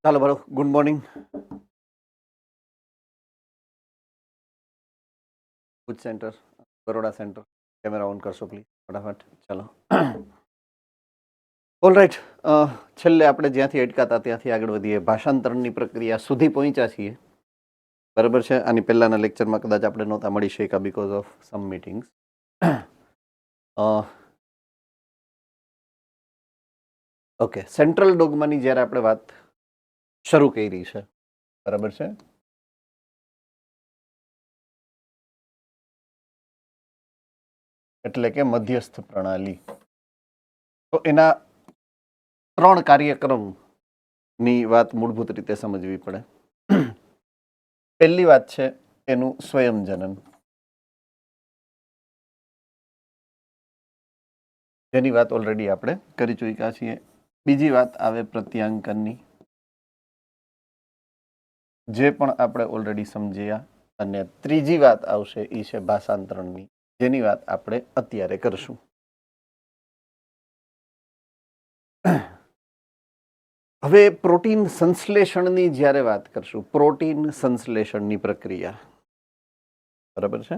ચાલો બરો good morning. Bhuj centre, Baroda centre. Camera on કરશો પ્લીઝ ફટાફટ. ચાલો ઓલ રાઈટ. છેલ્લે આપણે જ્યાંથી અટકાતા ત્યાંથી આગળ વધીએ. ભાષાંતરણની પ્રક્રિયા સુધી પહોંચ્યા છીએ, બરાબર છે. આની પહેલાના લેક્ચરમાં કદાચ આપણે નહોતા મળી શક્યા because of some meetings. Okay, central ડોગમાની જ્યારે આપણે વાત શરૂ કરી છે, બરાબર છે, એટલે કે મધ્યસ્થ પ્રણાલી. તો એના 3 કાર્યક્રમની વાત મૂળભૂત રીતે સમજવી પડે. પહેલી વાત છે એનું સ્વયંજનન, જેની વાત ઓલરેડી આપણે કરી ચૂક્યા છીએ. બીજી વાત આવે પ્રત્યાંકનની, જે પણ આપણે ઓલરેડી સમજ્યા. અને ત્રીજી વાત આવશે એ છે ભાષાંતરણની, જેની વાત આપણે અત્યારે કરશું. હવે પ્રોટીન સંશ્લેષણની જ્યારે વાત કરશું, પ્રોટીન સંશ્લેષણની પ્રક્રિયા, બરાબર છે.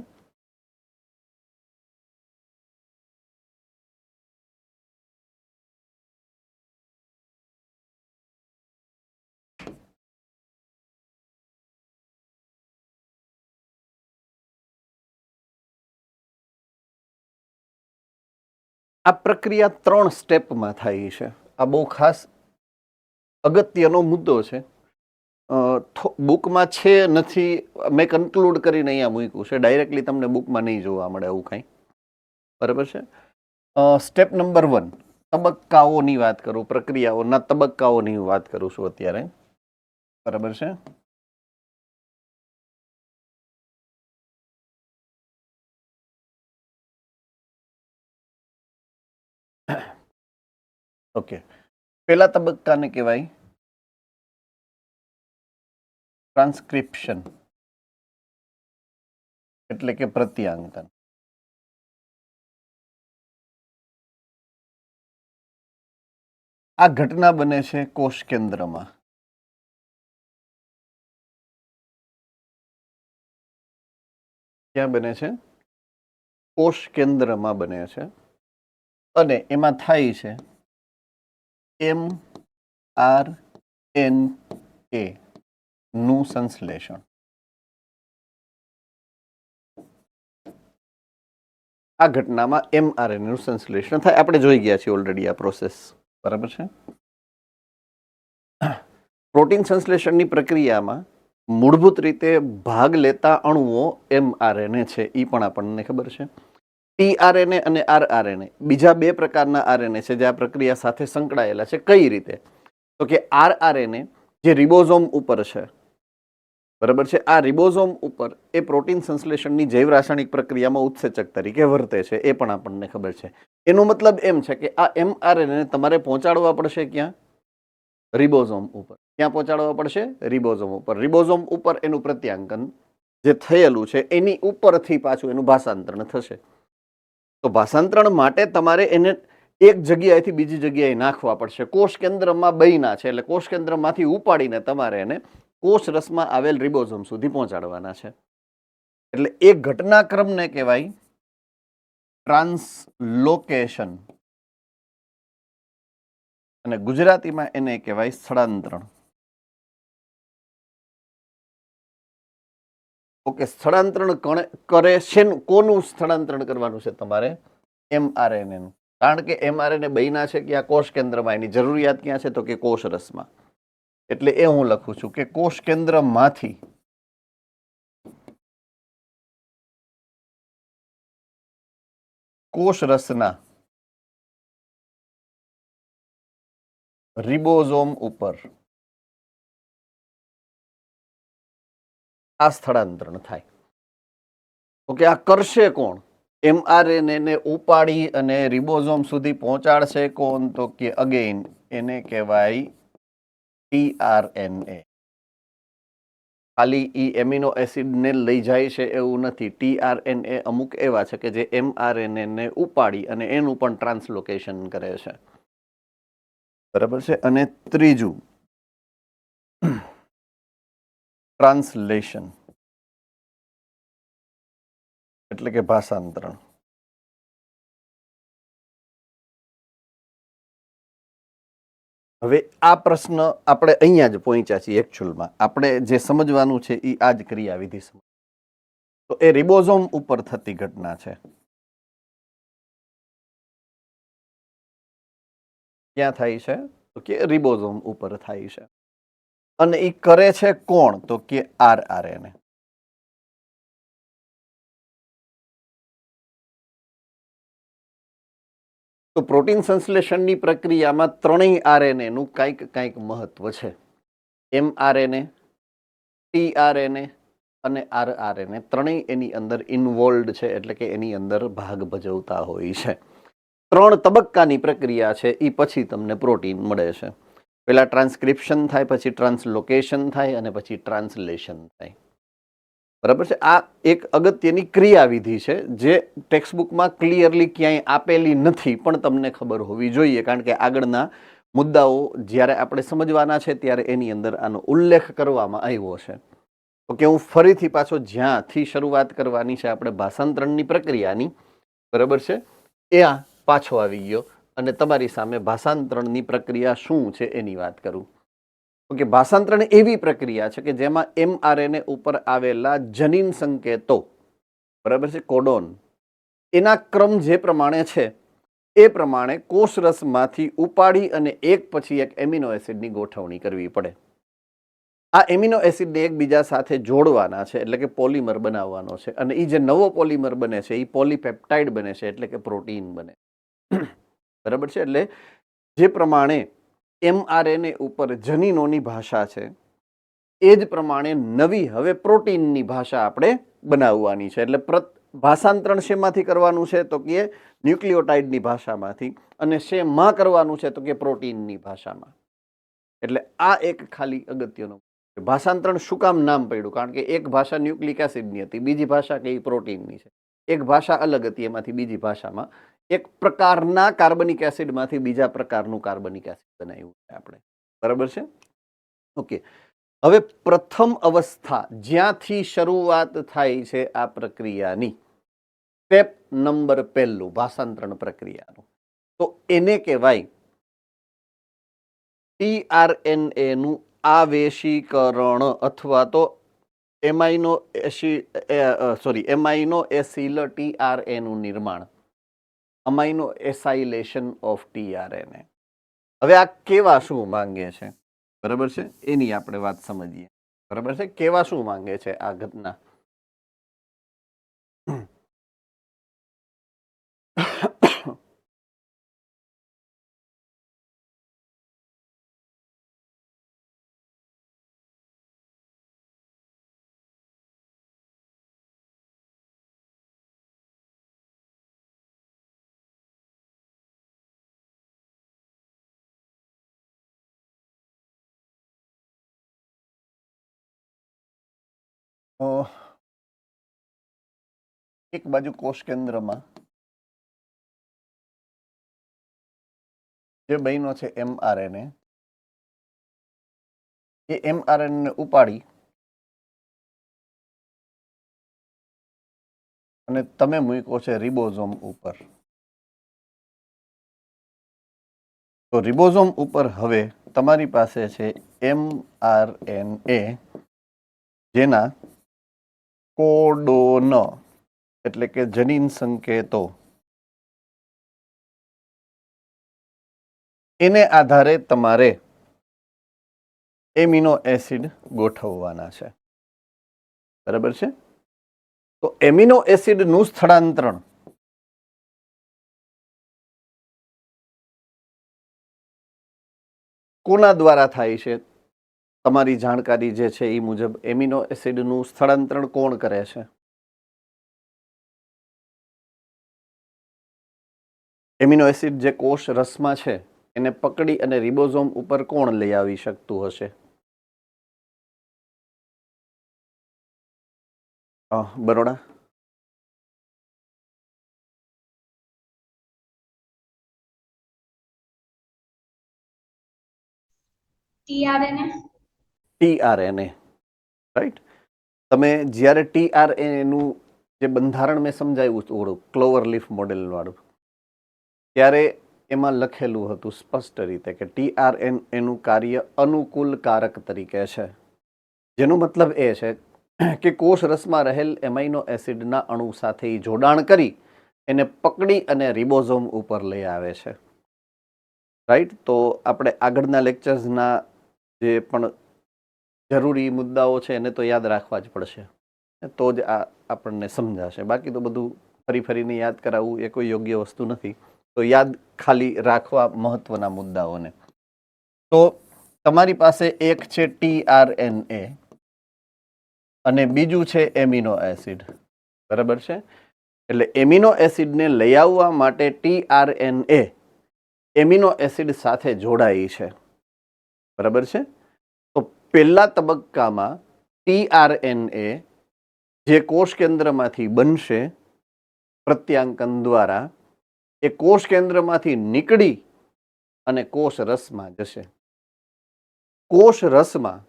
આ પ્રક્રિયા 3 સ્ટેપમાં થાય છે. આ બહુ ખાસ અગત્યનો મુદ્દો છે. બુકમાં છે નથી, મેં કન્ક્લુડ કરીને અહીંયા મૂક્યું છે. ડાયરેક્ટલી તમને બુકમાં નહીં જોવા મળે એવું કંઈ, બરાબર છે. સ્ટેપ નંબર 1, તબક્કાઓની વાત કરું, પ્રક્રિયાઓના તબક્કાઓની વાત કરું છું અત્યારે, બરાબર છે. ઓકે, પહેલા તબક્કાને કહેવાય ટ્રાન્સક્રિપ્શન, એટલે કે પ્રત્યાંકન. આ ઘટના બને છે કોષ કેન્દ્રમાં. ક્યાં બને છે? કોષ કેન્દ્રમાં બને છે. અને એમાં થાય છે mRNA નું સંશ્લેષણ. આ ઘટનામાં mRNA નું સંશ્લેષણ થાય. આપણે જોઈ ગયા છીએ ઓલરેડી આ પ્રોસેસ, બરાબર છે. પ્રોટીન સંશ્લેષણની પ્રક્રિયામાં મૂળભૂત રીતે ભાગ લેતા અણુઓ mRNA છે, એ પણ આપણને ખબર છે. tRNA અને rRNA બીજા 2 પ્રકારના RNA છે જે આ પ્રક્રિયા સાથે સંકળાયેલા છે. કઈ રીતે? તો કે rRNA જે રિબોઝોમ ઉપર છે, બરાબર છે, આ રિબોઝોમ ઉપર એ પ્રોટીન સંશ્લેષણની જૈવ રાસાયણિક પ્રક્રિયામાં ઉત્સેચક તરીકે વર્તે છે, એ પણ આપણને ખબર છે. એનો મતલબ એમ છે કે આ mRNA તમારે પહોંચાડવા પડશે ક્યાં? રિબોઝોમ ઉપર. ક્યાં પહોંચાડવા પડશે? રિબોઝોમ ઉપર. રિબોઝોમ ઉપર એનું પ્રત્યાંકન જે થયેલું છે એની ઉપરથી પાછું એનું ભાષાંતરણ થશે. તો ભાષાંતરણ માટે તમારે એને એક જગ્યાએથી બીજી જગ્યાએ નાખવા પડશે. કોષ કેન્દ્રમાં બન્યા છે એટલે કોષ કેન્દ્રમાંથી ઉપાડીને તમારે એને કોષ રસમાં આવેલ રિબોઝોમ સુધી પહોંચાડવાના છે. એટલે એ ઘટનાક્રમને કહેવાય ટ્રાન્સલોકેશન, અને ગુજરાતીમાં એને કહેવાય સ્થળાંતરણ. ઓકે, સ્થળાંતરણ કરે છે, કોનું સ્થળાંતરણ કરવાનું છે તમારે? mRNA નું. કારણ કે mRNA બન્યા છે ક્યાં? કોષ કેન્દ્રમાં. એની જરૂરિયાત ક્યાં છે? તો કે કોષ રસમાં. એટલે એ હું લખું છું કે કોષ કેન્દ્રમાંથી કોષ રસના રિબોઝોમ ઉપર આ સ્થળાંતરણ થાય. ઓકે, આ કરશે કોણ? mRNA ને ઉપાડી અને રિબોઝોમ સુધી પહોંચાડશે કોણ? તો કે અગેન એને કહેવાય tRNA. ખાલી ઈ એમિનો એસિડને લઈ જાય છે એવું નથી. tRNA અમુક એવા છે કે જે mRNA ને ઉપાડી અને એનું પણ ટ્રાન્સલોકેશન કરે છે, બરાબર છે. અને ત્રીજું ટ્રાન્સલેશન એટલે કે ભાષાંતરણ. હવે આ પ્રશ્ન આપણે અહીંયા જ પહોંચ્યા છીએ. એકચ્યુઅલમાં આપણે જે સમજવાનું છે એ આ જ ક્રિયાવિધિ સમજ. તો એ રિબોઝોમ ઉપર થતી ઘટના છે. ક્યાં થાય છે? તો કે રિબોઝોમ ઉપર થાય છે. અને એ કરે છે કોણ? તો કે આરઆરએનએ. તો પ્રોટીન સંશ્લેષણની પ્રક્રિયામાં ત્રણેય આરએનએ નું કંઈક મહત્વ છે. એમઆરએનએ, ટીઆરએનએ અને આરઆરએનએ ત્રણેય એની અંદર ઇન્વોલ્વડ છે, એટલે કે એની અંદર ભાગ ભજવતા હોય છે. 3 તબક્કાની પ્રક્રિયા છે, એ પછી તમને પ્રોટીન મળે છે. પહેલા ટ્રાન્સક્રિપ્શન થાય, પછી ટ્રાન્સલોકેશન થાય અને પછી ટ્રાન્સલેશન થાય. બરાબર છે. આ એક અગત્યની ક્રિયાવિધિ છે જે ટેક્સ્ટબુકમાં ક્લિયરલી ક્યાંય આપેલી નથી, પણ તમને ખબર હોવી જોઈએ, કારણ કે આગળના મુદ્દાઓ જ્યારે આપણે સમજવાના છે ત્યારે એની અંદર આનો ઉલ્લેખ કરવામાં આવ્યો છે. તો કે હું ફરીથી પાછો જ્યાંથી શરૂઆત કરવાની છે આપણે ભાષાંતરણની પ્રક્રિયાની, બરાબર છે, ત્યાં પાછો આવી ગયો અને તમારી સામે ભાષાંતરણની પ્રક્રિયા શું છે એની વાત કરું. કે ભાષાંતરણ એવી પ્રક્રિયા છે કે જેમાં એમઆરએનએ ઉપર આવેલા જનીન સંકેતો, બરાબર છે, કોડોન, એના ક્રમ જે પ્રમાણે છે એ પ્રમાણે કોષરસમાંથી ઉપાડી અને એક પછી એક એમિનો એસિડની ગોઠવણી કરવી પડે. આ એમિનો એસિડને એકબીજા સાથે જોડવાના છે, એટલે કે પોલિમર બનાવવાનો છે, અને એ જે નવો પોલિમર બને છે એ પોલીપેપ્ટાઇડ બને છે, એટલે કે પ્રોટીન બને. બરાબર છે. એટલે જે પ્રમાણે એમઆરએનએ ઉપર જનીનોની ભાષા છે એ જ પ્રમાણે નવી હવે પ્રોટીનની ભાષા આપણે બનાવવાની છે. એટલે ભાષાંતરણ શેમાંથી કરવાનું છે? તો કે ન્યુક્લિયોટાઇડની ભાષામાંથી. અને શેમાં કરવાનું છે? તો કે પ્રોટીનની ભાષામાં. એટલે આ એક ખાલી અગત્યનો ભાષાંતરણ શું કામ નામ પડ્યું? કારણ કે એક ભાષા ન્યુક્લિક એસિડની હતી, બીજી ભાષા કે પ્રોટીનની છે. એક ભાષા અલગ હતી, એમાંથી બીજી ભાષામાં એક પ્રકારના કાર્બનિક એસિડમાંથી બીજા પ્રકારનું કાર્બનિક એસિડ બનાવ્યું છે આપણે. બરાબર છે? ઓકે. હવે પ્રથમ અવસ્થા જ્યાંથી શરૂઆત થાય છે આ પ્રક્રિયાની, સ્ટેપ નંબર 1 ભાષાંતરણ પ્રક્રિયાનું, તો એને કહેવાય ટીઆરએનએ નું આવેશીકરણ અથવા તો એમાઇનો એસિલ ટીઆરએ નું નિર્માણ, અમાઇનો એસાઇલેશન ઓફ ટીઆરએનએ. હવે આ કેવા શું માંગે છે? બરાબર છે, એની આપણે વાત સમજીએ. બરાબર છે, કેવા શું માંગે છે આ ઘટના? એક બાજુ કોષ કેન્દ્રમાં જે બન્યો છે એમઆરએનએ, એ એમઆરએનએ ઉપાડી અને તમે મૂક્યો છે રિબોઝોમ ઉપર. તો રિબોઝોમ ઉપર હવે તમારી પાસે છે એમઆરએનએ, જેના કોડોન એટલે કે જનીન સંકેતો, એને આધારે તમારે એમિનો એસિડ ગોઠવવાના છે. બરાબર છે? તો એમિનો એસિડનું સ્થળાંતરણ કોના દ્વારા થાય છે? તમારી જાણકારી જે છે એ મુજબ એમિનો એસિડનું સ્થળાંતરણ કોણ કરે છે? એમિનો એસિડ જે કોષ રસમાં છે એને પકડી અને રિબોઝોમ ઉપર કોણ લઈ આવી શકતું હશે? બરોડા. TRNA, right? તમે જ્યારે ટીઆરએનએનું જે બંધારણ મેં સમજાવ્યું થોડું ક્લોવર લીફ મોડેલ વાળું, ત્યારે એમાં લખેલું હતું સ્પષ્ટ રીતે કે ટીઆરએનએનું કાર્ય અનુકૂલકારક તરીકે છે, જેનો મતલબ એ છે કે કોષ રસમાં રહેલ એમાઇનો એસિડના અણુ સાથે જોડાણ કરી એને પકડી અને રિબોઝોમ ઉપર લઈ આવે છે, રાઈટ? તો આપણે આગળના લેક્ચર્સના જે પણ જરૂરી મુદ્દાઓ છે એને તો યાદ રાખવા જ પડશે, તો જ આ આપણને સમજાશે. બાકી તો બધું ફરીને યાદ કરાવવું એ કોઈ યોગ્ય વસ્તુ નથી. તો યાદ ખાલી રાખવા મહત્વના મુદ્દાઓને. તો તમારી પાસે એક છે ટીઆરએનએ અને બીજું છે એમિનો એસિડ, બરાબર છે? એટલે એમિનો એસિડને લઈ આવવા માટે ટીઆરએનએ એમિનો એસિડ સાથે જોડાઈ છે, બરાબર છે? તો પહેલા તબક્કામાં ટીઆરએનએ જે કોષ કેન્દ્રમાંથી બનશે પ્રત્યાંકન દ્વારા, એ કોષ કેન્દ્રમાંથી નીકળી અને કોષ રસમાં જશે. કોષ રસમાં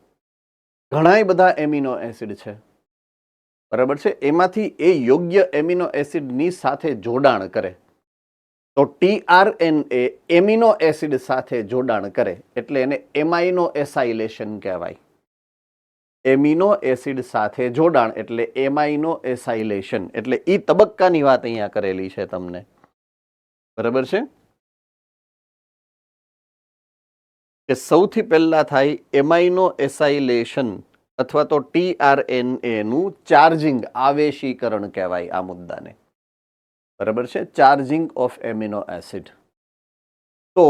ઘણા બધા એમિનો એસિડ છે, બરાબર છે? એમાંથી એ યોગ્ય એમિનો એસિડની સાથે જોડાણ કરે. તો ટીઆરએનએ એમિનો એસિડ સાથે જોડાણ કરે એટલે એને એમાઇનો એસાઇલેશન કહેવાય. એમિનો એસિડ સાથે જોડાણ એટલે એમાઇનો એસાઇલેશન, એટલે એ તબક્કાની વાત અહીંયા કરેલી છે તમને, બરાબર છે? કે સૌથી પહેલા થાય એમાઇનો એસાઇલેશન અથવા તો ટીઆરએનએ નું ચાર્જિંગ, આવેશીકરણ કહેવાય આ મુદ્દાને, બરાબર છે? Charging of amino acid. તો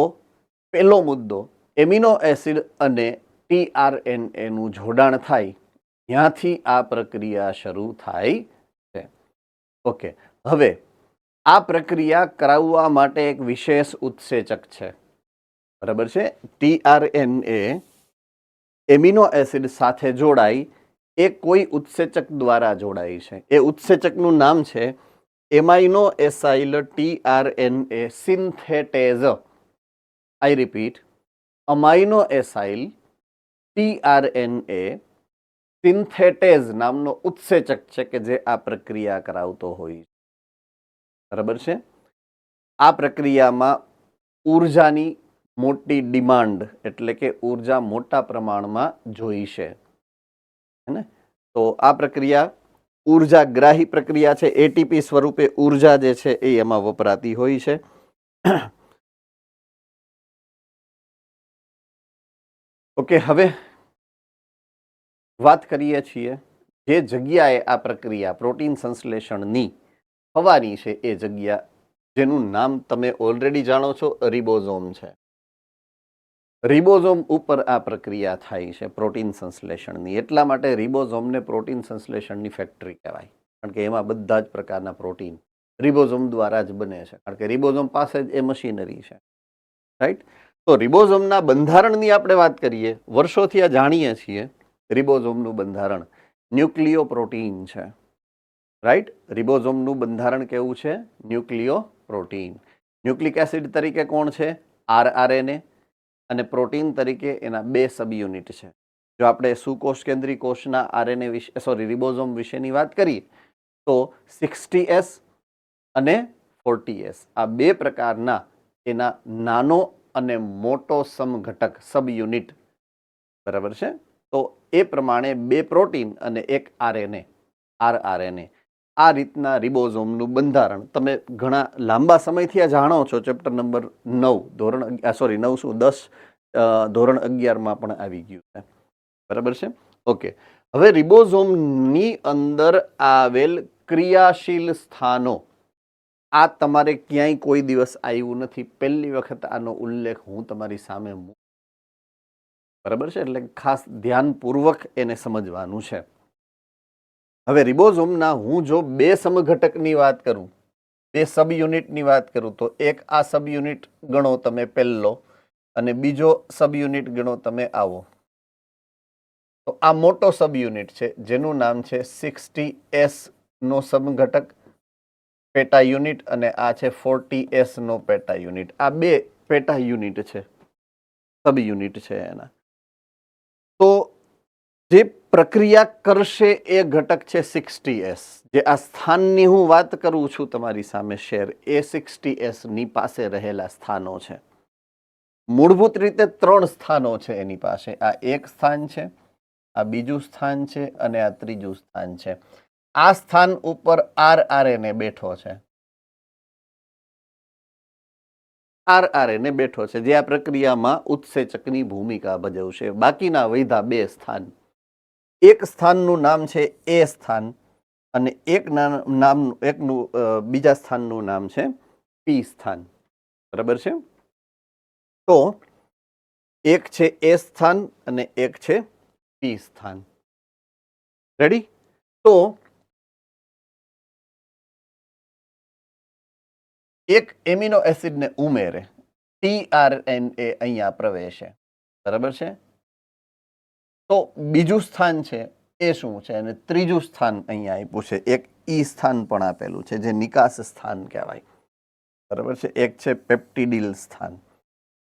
પહેલો મુદ્દો, એમિનો એસિડ અને ટીઆરએનએ નું જોડાણ થાય, ત્યાંથી આ પ્રક્રિયા શરૂ થાય છે. ઓકે, હવે આ પ્રક્રિયા કરાવવા માટે એક વિશેષ ઉત્સેચક છે, બરાબર છે? ટીઆરએનએ એમિનો એસિડ સાથે જોડાઈ એ કોઈ ઉત્સેચક દ્વારા જોડાય છે. એ ઉત્સેચકનું નામ છે amino acyl tRNA synthetase. I repeat, amino acyl tRNA synthetase નામનો ઉત્સેચક છે કે જે આ પ્રક્રિયા કરાવતો હોય, બરાબર છે? આ પ્રક્રિયામાં ઉર્જાની મોટી ડિમાન્ડ, એટલે કે ઉર્જા મોટા પ્રમાણમાં જોઈશે, હે ને? તો આ પ્રક્રિયા ઉર્જાગ્રાહી પ્રક્રિયા છે. એટીપી સ્વરૂપે ઉર્જા જે છે એ એમાં વપરાતી હોય છે. ઓકે, હવે વાત કરીએ છીએ જે જગ્યાએ આ પ્રક્રિયા પ્રોટીન સંશ્લેષણની થવાની છે, એ જગ્યા જેનું નામ તમે ઓલરેડી જાણો છો, રિબોઝોમ છે. રિબોઝોમ ઉપર આ પ્રક્રિયા થાય છે પ્રોટીન સંશ્લેષણની. એટલા માટે રિબોઝોમને પ્રોટીન સંશ્લેષણની ફેક્ટરી કહેવાય, કારણ કે એમાં બધા જ પ્રકારના પ્રોટીન રિબોઝોમ દ્વારા જ બને છે, કારણ કે રિબોઝોમ પાસે જ એ મશીનરી છે, રાઈટ? તો રિબોઝોમના બંધારણની આપણે વાત કરીએ, વર્ષોથી આ જાણીએ છીએ. રિબોઝોમનું બંધારણ ન્યુક્લિયો પ્રોટીન છે, રાઈટ? રિબોઝોમનું બંધારણ કેવું છે? Nucleo protein. ન્યુક્લિક એસિડ તરીકે કોણ છે? આરઆરએનએ. અને પ્રોટીન તરીકે એના 2 સબ યુનિટ છે. જો આપણે સુકોષ કેન્દ્રી કોષના આરએનએ વિશે, રિબોઝોમ વિશેની વાત કરીએ તો 60S અને 40S આ 2 પ્રકારના એના નાનો અને મોટો સમઘટક, સબ યુનિટ, બરાબર છે? તો એ પ્રમાણે 2 પ્રોટીન અને 1 આરએનએ, આરઆરએનએ, આ રીતના રિબોઝોમનું બંધારણ તમે ઘણા લાંબા સમયથી આ જાણો છો. ચેપ્ટર નંબર 10 ધોરણ 11માં પણ આવી ગયું છે, બરાબર છે? ઓકે, હવે રિબોઝોમની અંદર આવેલ ક્રિયાશીલ સ્થાનો, આ તમારે ક્યાંય કોઈ દિવસ આવ્યું નથી, પહેલી વખત આનો ઉલ્લેખ હું તમારી સામે મૂકું, બરાબર છે? એટલે ખાસ ધ્યાનપૂર્વક એને સમજવાનું છે. હવે રિબોઝોમના હું જો 2 સમઘટકની વાત કરું, 2 સબ યુનિટની વાત કરું, તો એક આ સબ યુનિટ ગણો તમે પહેલો, અને બીજો સબ યુનિટ ગણો તમે આવો. તો આ મોટો સબ યુનિટ છે જેનું નામ છે 60S નો સમઘટક પેટા યુનિટ, અને આ છે 40S નો પેટા યુનિટ. આ 2 પેટા યુનિટ છે, સબ યુનિટ છે એના. તો જે પ્રક્રિયા કરશે એ ઘટક છે 60S. જે આ સ્થાનની હું વાત કરું છું તમારી સામે શેર, એ 60S ની પાસે રહેલા સ્થાનો છે. મૂળભૂત રીતે 3 સ્થાનો છે એની પાસે. આ એક સ્થાન છે, આ બીજું સ્થાન છે અને આ ત્રીજું સ્થાન છે. આ સ્થાન ઉપર RRNA બેઠો છે. RRNA બેઠો છે, જે આ પ્રક્રિયામાં ઉત્સેચકની ભૂમિકા ભજવશે. બાકીના વૈધા 2 સ્થાન. એક સ્થાનનું નામ છે A સ્થાન અને એકનું બીજા સ્થાનનું નામ છે P સ્થાન. બરાબર છે? તો એક છે A સ્થાન અને એક છે P સ્થાન. રેડી? તો એક એમિનો એસિડને ઉમેરે, tRNA અહીંયા પ્રવેશે. બરાબર છે? તો બીજું સ્થાન છે એ શું છે? અને ત્રીજું સ્થાન અહીંયા આપ્યું છે. એક E સ્થાન પણ આપેલું છે, જે નિકાસ સ્થાન કહેવાય. બરાબર છે? એક છે પેપ્ટિડિલ સ્થાન,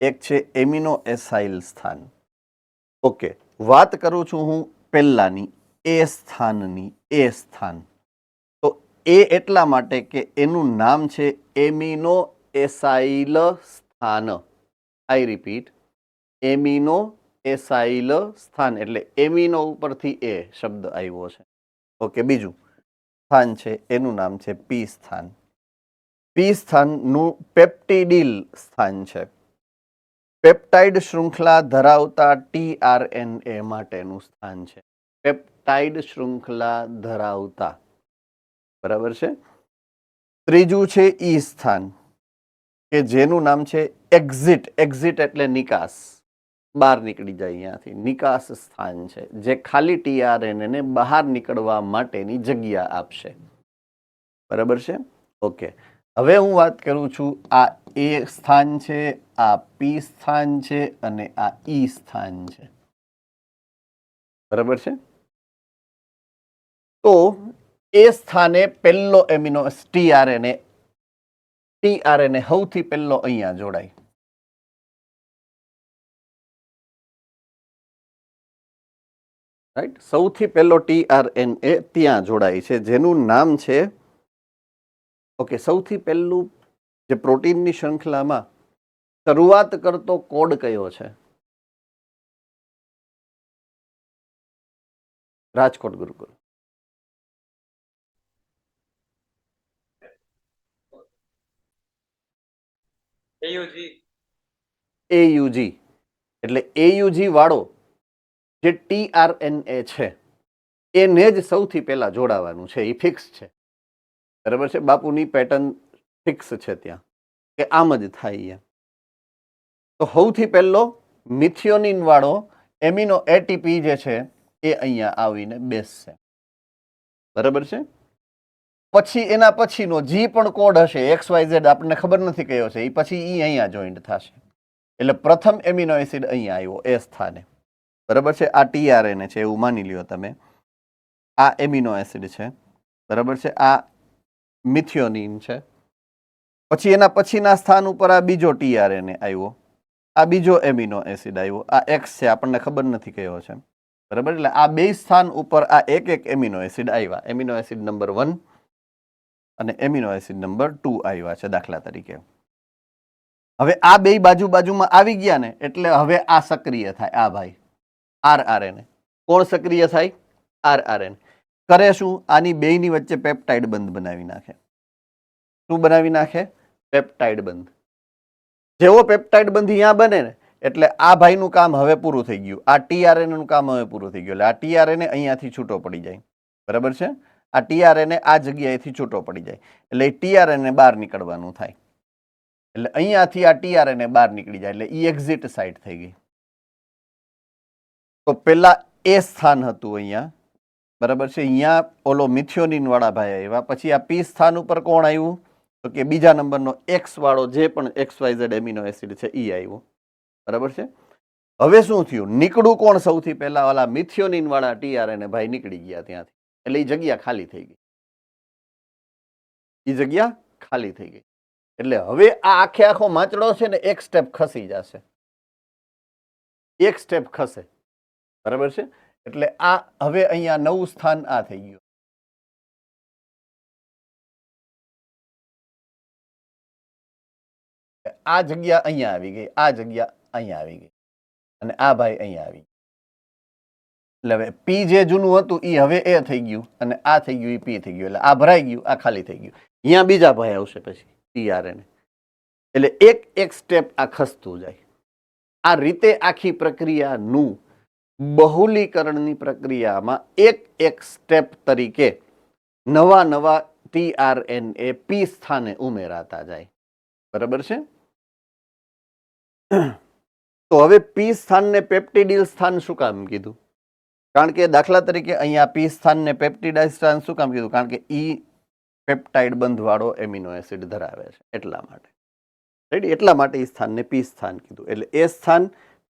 એક છે એમિનો એસાઇલ સ્થાન. ઓકે, વાત કરું છું હું પહેલાની, એ સ્થાનની. એ સ્થાન તો એ એટલા માટે કે એનું નામ છે એમિનો એસાઇલ સ્થાન. આઈ રિપીટ, એમિનો એસાઇલ સ્થાન, એટલે એમિનો ઉપરથી એ શબ્દ આવ્યો છે. ઓકે, બીજું સ્થાન છે એનું નામ છે પી સ્થાન. પી સ્થાનનું પેપ્ટિડિલ સ્થાન છે. પેપ્ટાઇડ શૃંખલા ધરાવતા tRNA માટેનું સ્થાન છે. પેપ્ટાઇડ શૃંખલા ધરાવતા. બરાબર છે? ત્રીજું છે ઈ સ્થાન, કે જેનું નામ છે એક્ઝિટ. એક્ઝિટ એટલે નિકાસ, બહાર નીકળી જાય અહીંયાથી. નિકાસ સ્થાન છે, જે ખાલી tRNA ને બહાર નીકળવા માટેની જગ્યા આપશે. બરાબર છે? ઓકે, હવે હું વાત કરું છું, આ એ સ્થાન છે, આ પી સ્થાન છે અને આ ઈ સ્થાન છે. બરાબર છે? તો એ સ્થાને પહેલો એમિનો tRNA સૌથી પહેલો અહીંયા જોડાય. રાઈટ? સૌથી પહેલો tRNA ત્યાં જોડાય છે, જેનું નામ છે, ઓકે, સૌથી પહેલું જે પ્રોટીનની શૃંખલામાં શરૂઆત કરતો કોડ કયો છે? રાજકોટ ગુરુકુળ. AUG. એટલે AUG વાળો જે tRNA છે એને જ સૌથી પહેલા જોડાવાનું છે. એ ફિક્સ છે. બરાબર છે? બાપુની પેટર્ન ફિક્સ છે ત્યાં, કે આમ જ થાય. તો સૌથી પહેલો મિથિયોનિન વાળો એમિનો એટીપી જે છે એ અહીંયા આવીને બેસશે. બરાબર છે? પછી એના પછીનો જે પણ કોડ હશે XYZ, આપણને ખબર નથી કયો છે, એ પછી અહીંયા જોઈન્ટ થશે. એટલે પ્રથમ એમિનો એસિડ અહીંયા આવ્યો એ સ્થાને. બરાબર છે? આ tRNA છે એવું માની લ્યો તમે. આ એમિનો એસિડ છે. બરાબર છે? આ મિથિયોનિન છે. પછી એના પછીના સ્થાન ઉપર આ બીજો tRNA આવ્યો, આ બીજો એમિનો એસિડ આવ્યો, આ X છે, આપણને ખબર નથી કયો છે. બરાબર? એટલે આ બે સ્થાન ઉપર આ એક એક એમિનો એસિડ આવ્યા. એમિનો એસિડ નંબર 1 અને એમિનો એસિડ નંબર 2 આવ્યા છે દાખલા તરીકે. હવે આ બે બાજુમાં આવી ગયા ને, એટલે હવે આ સક્રિય થાય. આ ભાઈ RRNA. કોણ સક્રિય થાય? RRNA. કરે શું? આની બેયની વચ્ચે પેપ્ટાઇડ બંધ બનાવી નાખે. શું બનાવી નાખે? પેપ્ટાઇડ બંધ. જેવો પેપ્ટાઇડ બંધ અહીંયા બને ને, એટલે આ ભાઈનું કામ હવે પૂરું થઈ ગયું. આ tRNA નું કામ હવે પૂરું થઈ ગયું. એટલે આ tRNA અહીંયાથી છૂટો પડી જાય. બરાબર છે? આ tRNA આ જગ્યાએથી છૂટો પડી જાય, એટલે tRNA બહાર નીકળવાનું થાય. એટલે અહીંયાથી આ tRNA બહાર નીકળી જાય, એટલે ઈ એક્ઝિટ સાઇટ થઈ ગઈ. તો પેલા એ સ્થાન હતું અહીંયા. બરાબર છે? અહીંયા ઓલો મિથિયોનિન વાળા ભાઈ આવ્યા. પછી આ પી સ્થાન ઉપર કોણ આવ્યું? તો કે બીજા નંબરનો X વાળો જે પણ XYZ એમિનો એસિડ છે ઈ આવ્યો. બરાબર છે? હવે શું થયું? નીકળું કોણ સૌથી પહેલા? ઓલા મિથિયોનિન વાળા tRNA ભાઈ નીકળી ગયા ત્યાંથી. એટલે એ જગ્યા ખાલી થઈ ગઈ. એ જગ્યા ખાલી થઈ ગઈ. એટલે હવે આ આખો માંચડો છે ને એક સ્ટેપ ખસી જશે. એક સ્ટેપ ખસે. બરાબર છે? એટલે આ હવે અહીંયા નવું સ્થાન આ થઈ ગયું. આ જગ્યા અહીંયા આવી ગઈ, આ જગ્યા અહીંયા આવી ગઈ અને આ ભાઈ અહીંયા આવી ગયું. એટલે હવે પી જે જૂનું હતું એ હવે એ થઈ ગયું અને આ થઈ ગયું એ પી થઈ ગયું. એટલે આ ભરાઈ ગયું, આ ખાલી થઈ ગયું. અહીંયા બીજા ભાઈ આવશે પછી ટીઆરએન. એટલે એક એક સ્ટેપ આ ખસતું જાય. આ રીતે આખી પ્રક્રિયાનું બહુલીકરણની પ્રક્રિયામાં એક એક સ્ટેપ તરીકે નવા નવા ટીઆરએનએ પી સ્થાને ઉમેરાતા જાય. બરાબર છે? તો હવે પી સ્થાનને પેપ્ટિડિલ સ્થાન શું કામ કીધું? કારણ કે દાખલા તરીકે અહીંયા પી સ્થાનને પેપ્ટિડાઇલ સ્થાન શું કામ કીધું? કારણ કે ઈ પેપ્ટાઇડ બંધવાળો એમિનો એસિડ ધરાવે છે એટલા માટે. રાઈટ? એટલા માટે ઈ સ્થાનને પી સ્થાન કીધું. એટલે એ સ્થાન,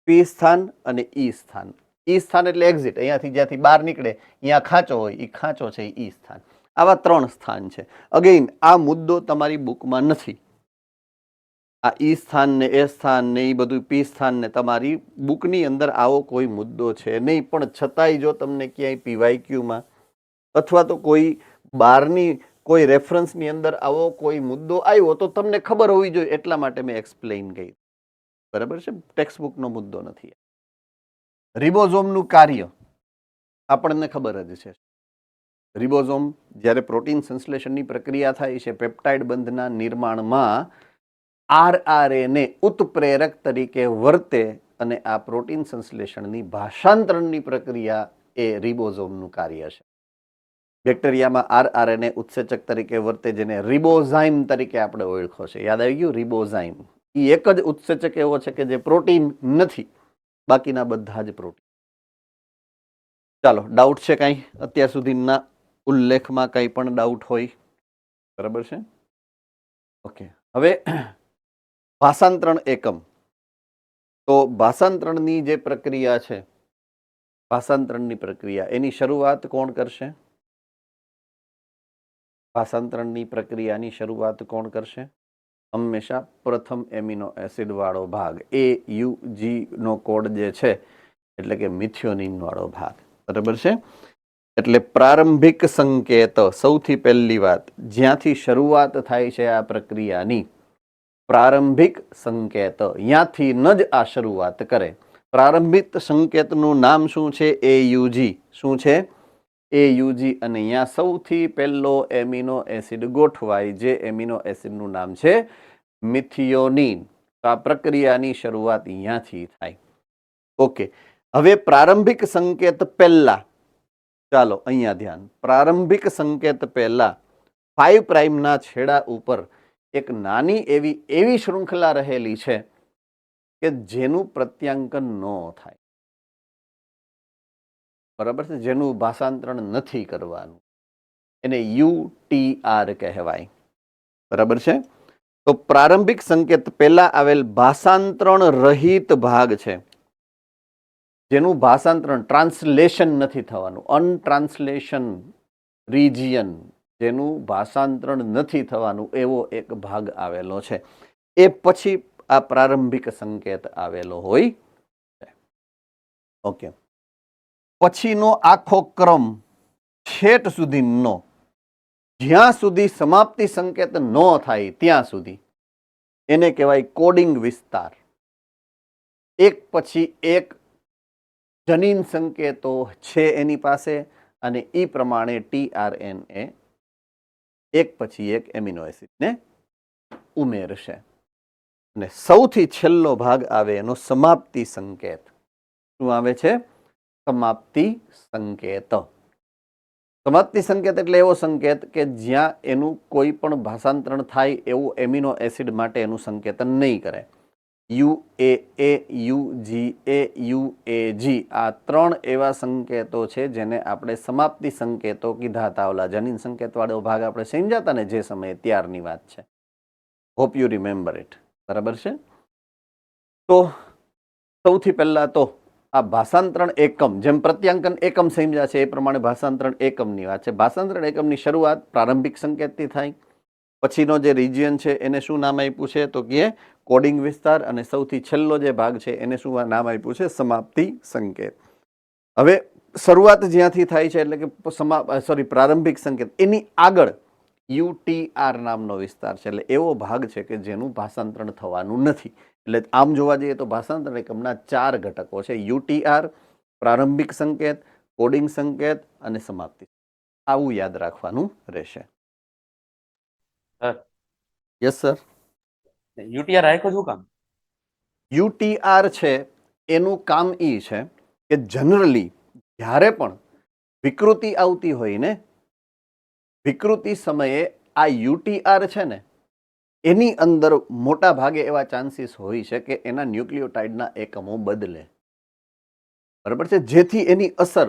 પી સ્થાન અને ઈ સ્થાન. ઈ સ્થાન એટલે એક્ઝિટ, અહીંયાથી જ્યાંથી બહાર નીકળે અહીંયા ખાંચો હોય, ઈ ખાંચો છે ઈ સ્થાન. આવા 3 સ્થાન છે. અગેઇન આ મુદ્દો તમારી બુકમાં નથી. આ ઈ સ્થાન ને એ સ્થાન ને એ બધું પી સ્થાન ને તમારી બુકની અંદર આવો કોઈ મુદ્દો છે નહીં. પણ છતાંય જો તમને ક્યાંય પીવાયક્યુમાં અથવા તો કોઈ બહારની કોઈ રેફરન્સની અંદર આવો કોઈ મુદ્દો આવ્યો તો તમને ખબર હોવી જોઈએ. એટલા માટે મેં એક્સપ્લેઇન કરી. બરાબર છે? ટેક્સ્ટબુકનો મુદ્દો નથી. રિબોઝોમનું કાર્ય આપણને ખબર જ છે. રિબોઝોમ જ્યારે પ્રોટીન સંશ્લેષણની પ્રક્રિયા થાય છે, પેપ્ટાઇડ બંધના નિર્માણમાં આરઆરએનએ ઉત્પ્રેરક તરીકે વર્તે અને આ પ્રોટીન સંશ્લેષણની ભાષાંતરણની પ્રક્રિયા એ રિબોઝોમનું કાર્ય છે. બેક્ટેરિયામાં આરઆરએનએ ઉત્સેચક તરીકે વર્તે, જેને રિબોઝાઇમ તરીકે આપણે ઓળખો છે. યાદ આવી ગયું? રિબોઝાઇમ એ એક જ ઉત્સેચક એવો છે કે જે પ્રોટીન નથી, બાકીના બધા જ પ્રોટીન. ચાલો, ડાઉટ છે કાંઈ? અત્યાર સુધીના ઉલ્લેખમાં કંઈ પણ ડાઉટ હોય? બરાબર છે? ઓકે. હવે ભાષાંતરણ એકમ. તો ભાષાંતરણની જે પ્રક્રિયા છે, ભાષાંતરણની પ્રક્રિયા એની શરૂઆત કોણ કરશે? ભાષાંતરણની પ્રક્રિયાની શરૂઆત કોણ કરશે? હંમેશા પ્રથમ એમિનો એસિડ વાળો ભાગ, AUG નો કોડ જે છે એટલે કે મિથિયોનિન વાળો ભાગ. બરાબર છે? એટલે પ્રારંભિક સંકેત, સૌથી પહેલી વાત જ્યાંથી શરૂઆત થાય છે આ પ્રક્રિયાની, પ્રારંભિક સંકેત ત્યાંથી ન જ આ શરૂઆત કરે. પ્રારંભિક સંકેતનું નામ શું છે? AUG. શું છે? AUG. અને અહીંયા સૌથી પહેલો એમિનો એસિડ ગોઠવાય, જે એમિનો એસિડનું નામ છે મિથિયોનિન. તો આ પ્રક્રિયાની શરૂઆત અહીંયાથી થાય. ઓકે. હવે પ્રારંભિક સંકેત પહેલા, ચાલો અહીંયા ધ્યાન. પ્રારંભિક સંકેત પહેલા 5 પ્રાઇમના છેડા ઉપર એક નાની એવી શૃંખલા રહેલી છે કે જેનું પ્રત્યાંકન ન થાય. બરાબર છે? જેનું ભાષાંતરણ નથી કરવાનું, એને UTR કહેવાય. બરાબર છે? તો પ્રારંભિક સંકેત પહેલા આવેલ ભાષાંતરણ રહિત ભાગ છે, જેનું ભાષાંતરણ, ટ્રાન્સલેશન નથી થવાનું, અનટ્રાન્સલેશન રિજિયન, જેનું ભાષાંતરણ નથી થવાનું, એવો એક ભાગ આવેલો છે. એ પછી આ પ્રારંભિક સંકેત આવેલો હોય છે. ઓકે. પછીનો આખો ક્રમ છેટ સુધીનો, જ્યાં સુધી સમાપ્તિ સંકેત ન થાય ત્યાં સુધી, એને કહેવાય કોડિંગ વિસ્તાર. એક પછી એક જનીન સંકેતો છે એની પાસે અને એ પ્રમાણે ટીઆરએનએ એક પછી એક એમિનો એસિડને ઉમેરશે. અને સૌથી છેલ્લો ભાગ આવે એનો સમાપ્તિ સંકેત. શું આવે છે? સમાપ્તિ સંકેત. સમાપ્તિ સંકેત એટલે એવો સંકેત કે જ્યાં એનું કોઈ પણ ભાષાંતરણ થાય એવું એમિનો એસિડ માટે એનું સંકેતન નહીં કરે. UAA, UGA, UAG આ 3 એવા સંકેતો છે જેને આપણે સમાપ્તિ સંકેતો કીધા હતા. ઓલા જનીન સંકેત વાળો ભાગ આપણે સમજાતા ને જે સમયે, ત્યારની વાત છે. Hope you remember it. બરાબર છે? તો સૌથી પહેલા તો આ ભાષાંતરણ એકમ, જેમ પ્રત્યાંકન એકમ સમજ્યા છે એ પ્રમાણે ભાષાંતરણ એકમની વાત છે. ભાષાંતરણ એકમની શરૂઆત પ્રારંભિક સંકેતથી થાય. પછીનો જે રિજિયન છે એને શું નામ આપ્યું છે? તો કે કોડિંગ વિસ્તાર. અને સૌથી છેલ્લો જે ભાગ છે એને શું નામ આપ્યું છે? સમાપ્તિ સંકેત. હવે શરૂઆત જ્યાંથી થાય છે એટલે કે પ્રારંભિક સંકેત એની આગળ યુટીઆર નામનો વિસ્તાર છે, એટલે એવો ભાગ છે કે જેનું ભાષાંતરણ થવાનું નથી. એટલે આમ જોવા જઈએ તો ભાષાંતર એકમના 4 ઘટકો છે: યુટીઆર, પ્રારંભિક સંકેત, કોડિંગ સંકેત અને સમાપ્તિ. આવું યાદ રાખવાનું રહેશે. Yes sir. યુટીઆર રાખ્યો શું કામ? યુટીઆર છે એનું કામ એ છે કે જનરલી જ્યારે પણ વિકૃતિ આવતી હોય ને, વિકૃતિ સમયે આ યુટીઆર છે ને એની અંદર મોટા ભાગે એવા ચાન્સીસ હોય છે કે એના ન્યુક્લિયોટાઇડના એકમો બદલે, બરાબર છે, જેથી એની અસર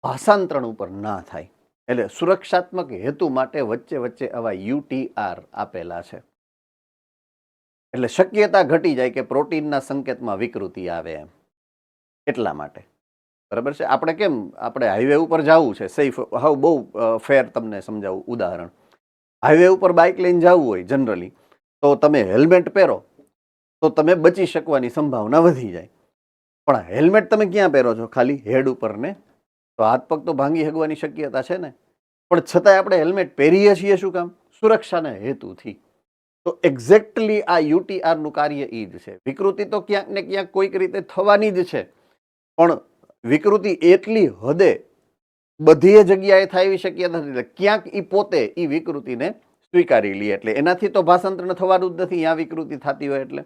ભાષાંતરણ ઉપર ના થાય. એટલે સુરક્ષાત્મક હેતુ માટે વચ્ચે વચ્ચે આવા યુટીઆર આપેલા છે. એટલે શક્યતા ઘટી જાય કે પ્રોટીનના સંકેતમાં વિકૃતિ આવે એમ, એટલા માટે. બરાબર છે. આપણે હાઈવે ઉપર જવું છે, સેફ, બહુ ફેર તમને સમજાવું ઉદાહરણ. હાઈવે ઉપર બાઇક લઈને જવું હોય જનરલી, તો તમે હેલ્મેટ પહેરો તો તમે બચી શકવાની સંભાવના વધી જાય. પણ હેલ્મેટ તમે ક્યાં પહેરો છો? ખાલી હેડ ઉપર ને. તો હાથ પગ તો ભાંગી હગવાની શક્યતા છે ને, પણ છતાંય આપણે હેલ્મેટ પહેરીએ છીએ શું કામ? સુરક્ષાના હેતુથી. તો એક્ઝેક્ટલી આ યુટીઆરનું કાર્ય એ જ છે. વિકૃતિ તો ક્યાંક ને ક્યાંક કોઈક રીતે થવાની જ છે, પણ વિકૃતિ એટલી હદે બધી જગ્યાએ થાય એવી શક્યતા નથી. ક્યાંક એ પોતે એ વિકૃતિને સ્વીકારી લે, એટલે એનાથી તો ભાષાંતરણ થવાનું જ નથી આ વિકૃતિ થતી હોય એટલે.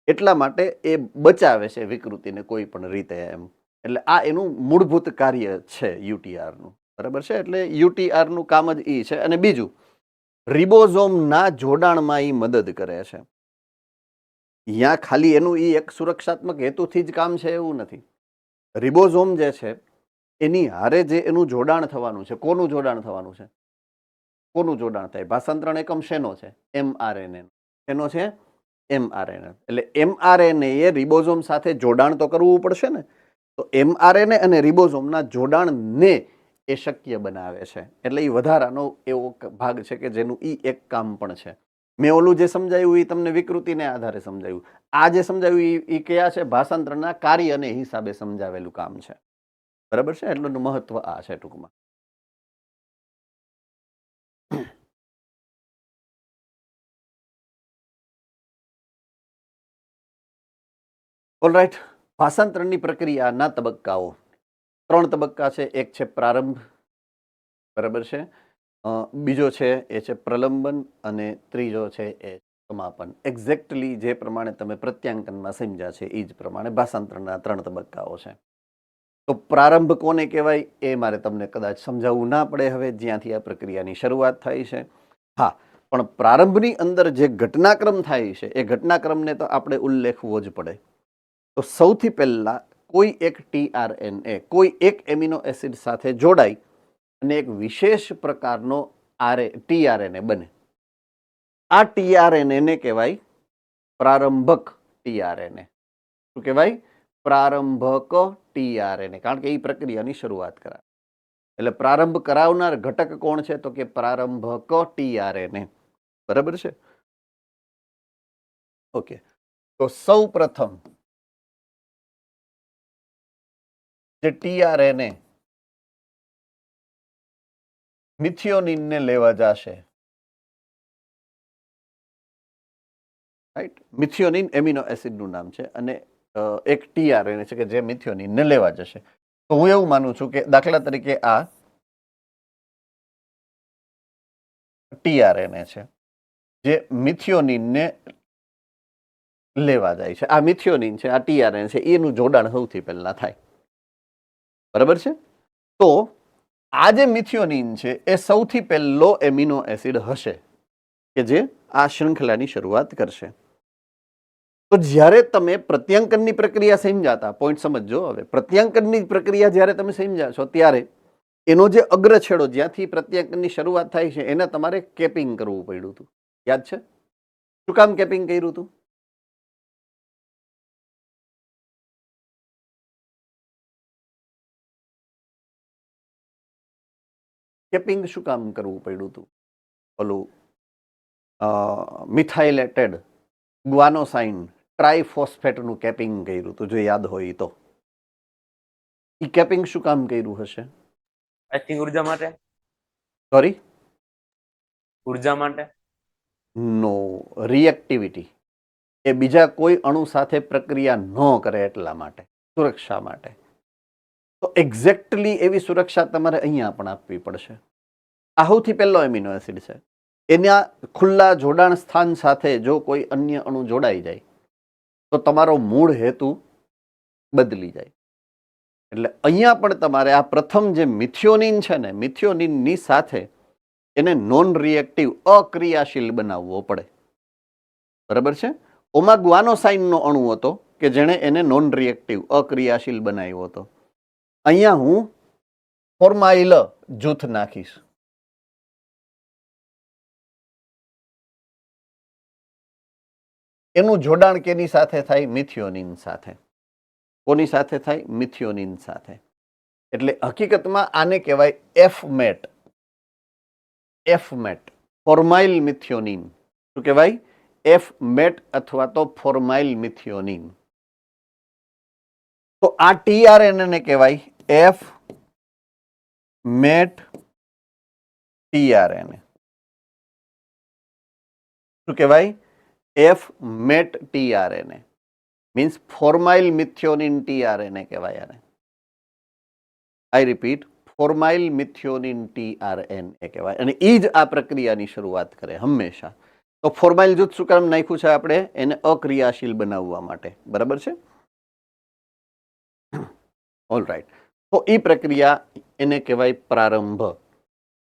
એટલા માટે એ બચાવે છે વિકૃતિને કોઈ પણ રીતે એમ. એટલે આ એનું મૂળભૂત કાર્ય છે યુટીઆરનું. બરાબર છે. એટલે યુટીઆરનું કામ જ એ છે. અને બીજું, રિબોઝોમના જોડાણમાં એ મદદ કરે છે. અહીંયા ખાલી એનું એ એક સુરક્ષાત્મક હેતુથી જ કામ છે એવું નથી. રિબોઝોમ જે છે એની હારે જે એનું જોડાણ થવાનું છે, કોનું જોડાણ થવાનું છે? કોનું જોડાણ થાય? ભાષાંતરણ એકમ શેનો છે? એમઆરએનએ. શેનો છે? એમઆરએનએ. એટલે એમઆરએનએ એ રિબોઝોમ સાથે જોડાણ તો કરવું પડશે ને. તો એમઆરએનએ અને રિબોઝોમના જોડાણને એ શક્ય બનાવે છે. એટલે એ વધારાનો એવો ભાગ છે કે જેનું એ એક કામ પણ છે. મેં ઓલું જે સમજાયું એ તમને વિકૃતિને આધારે સમજાયું. આ જે સમજાયું એ કયા છે? ભાષાંતરના કાર્યને હિસાબે સમજાવેલું કામ છે. બરાબર છે. એટલું મહત્વ આ છે ટૂંકમાં. ઓલરાઈટ. ભાષાંતરણની પ્રક્રિયાના તબક્કાઓ 3 તબક્કા છે. એક છે પ્રારંભ, બરાબર છે, બીજો છે એ છે પ્રલંબન, અને ત્રીજો છે એ સમાપન. એક્ઝેક્ટલી જે પ્રમાણે તમે પ્રત્યાંકનમાં સમજ્યા છે એ જ પ્રમાણે ભાષાંતરણના 3 તબક્કાઓ છે. તો પ્રારંભ કોને કહેવાય એ મારે તમને કદાચ સમજાવવું ના પડે હવે, જ્યાંથી આ પ્રક્રિયાની શરૂઆત થાય છે. હા, પણ પ્રારંભની અંદર જે ઘટનાક્રમ થાય છે એ ઘટનાક્રમને તો આપણે ઉલ્લેખવો જ પડે. તો સૌથી પહેલા કોઈ એક ટીઆરએનએ કોઈ એક એમિનો એસિડ સાથે જોડાય અને એક વિશેષ પ્રકારનો ટીઆરએનએ બને. આ ટીઆરએનએ કહેવાય પ્રારંભક ટીઆરએનએ. શું કહેવાય? પ્રારંભક ટીઆરએનએ. કારણ કે એ પ્રક્રિયાની શરૂઆત કરાવે. એટલે પ્રારંભ કરાવનાર ઘટક કોણ છે? તો કે પ્રારંભક ટીઆરએનએ. બરાબર છે. ઓકે. તો સૌ પ્રથમ જે ટીઆરએનએ મિથિયોનિનને લેવા જશે, રાઈટ? મિથિયોનિન એમિનો એસિડનું નામ છે અને એક ટીઆરએનએ છે કે જે મિથિયોનિનને લેવા જશે. તો હું એવું માનું છું કે દાખલા તરીકે આ ટીઆરએનએ છે જે મિથિયોનિનને લેવા જાય છે. આ મિથિયોનિન છે, આ ટીઆરએનએ છે, એનું જોડાણ સૌથી પહેલા થાય. બરાબર છે. તો આ જે મિથિયોનિન છે એ સૌથી પહેલો એમિનો એસિડ હશે કે જે આ શૃંખલાની શરૂઆત કરશે. તો જ્યારે તમે પ્રત્યાંકનની પ્રક્રિયા સમજાતા, પોઈન્ટ સમજજો હવે, પ્રત્યાંકનની પ્રક્રિયા જ્યારે તમે સમજ્યા છો ત્યારે એનો જે અગ્રછેડો જ્યાંથી પ્રત્યાંકનની શરૂઆત થાય છે એને તમારે કેપિંગ કરવું પડ્યું હતું. યાદ છે? શું કામ કેપિંગ કર્યું હતું? કેપિંગ શું કામ કરવું પડ્યું હતું? ઓલું મિથાઇલેટેડ ગ્વાનોસાઇન ટ્રાઇફોસ્ફેટનું કેપિંગ કર્યું હતું, જો યાદ હોય તો. ઈ કેપિંગ શું કામ કર્યું હશે? આઈ થિંક ઉર્જા માટે. સોરી, ઉર્જા માટે. નો, રિએક્ટિવિટી. એ બીજા કોઈ અણુ સાથે પ્રક્રિયા ન કરે એટલા માટે, સુરક્ષા માટે. તો એક્ઝેક્ટલી એવી સુરક્ષા તમારે અહીંયા પણ આપવી પડશે. આ સૌથી પહેલો એમિનો એસિડ છે. એના ખુલ્લા જોડાણ સ્થાન સાથે જો કોઈ અન્ય અણુ જોડાઈ જાય તો તમારો મૂળ હેતુ બદલી જાય. એટલે અહીંયા પણ તમારે આ પ્રથમ જે મિથિયોનિન છે ને, મિથિયોનિનની સાથે એને નોન રિએક્ટિવ, અક્રિયાશીલ બનાવવો પડે. બરાબર છે? ઓમાં ગ્વાનોસાઇનનો અણુ હતો કે જેણે એને નોન રિએક્ટિવ, અક્રિયાશીલ બનાવ્યો હતો. અહીંયા હું ફોર્માઇલ જૂથ નાખીશ. એનું જોડાણ કેની સાથે થાય? મિથિયોનિન સાથે. કોની સાથે થાય? મિથિયોનિન સાથે. એટલે હકીકતમાં આને કહેવાય એફમેટ. એફમેટ, ફોર્માઇલ મિથિયોનિન. શું કહેવાય? એફમેટ અથવા તો ફોર્માઇલ મિથિયોનિન. તો આ ટીઆરએનએ કહેવાય એફ મેટ ટીઆરએનએ. શું કહેવાય? F met tRNA means formyl methionine tRNA કહેવાય આને. I repeat, formyl methionine tRNA કહેવાય. અને એ જ આ પ્રક્રિયાની શરૂઆત કરે હંમેશા. તો ફોર્માઇલ જૂથ શું કામ નાખ્યું છે આપણે? એને અક્રિયાશીલ બનાવવા માટે. બરાબર છે? All right. તો એ પ્રક્રિયા એને કહેવાય પ્રારંભ.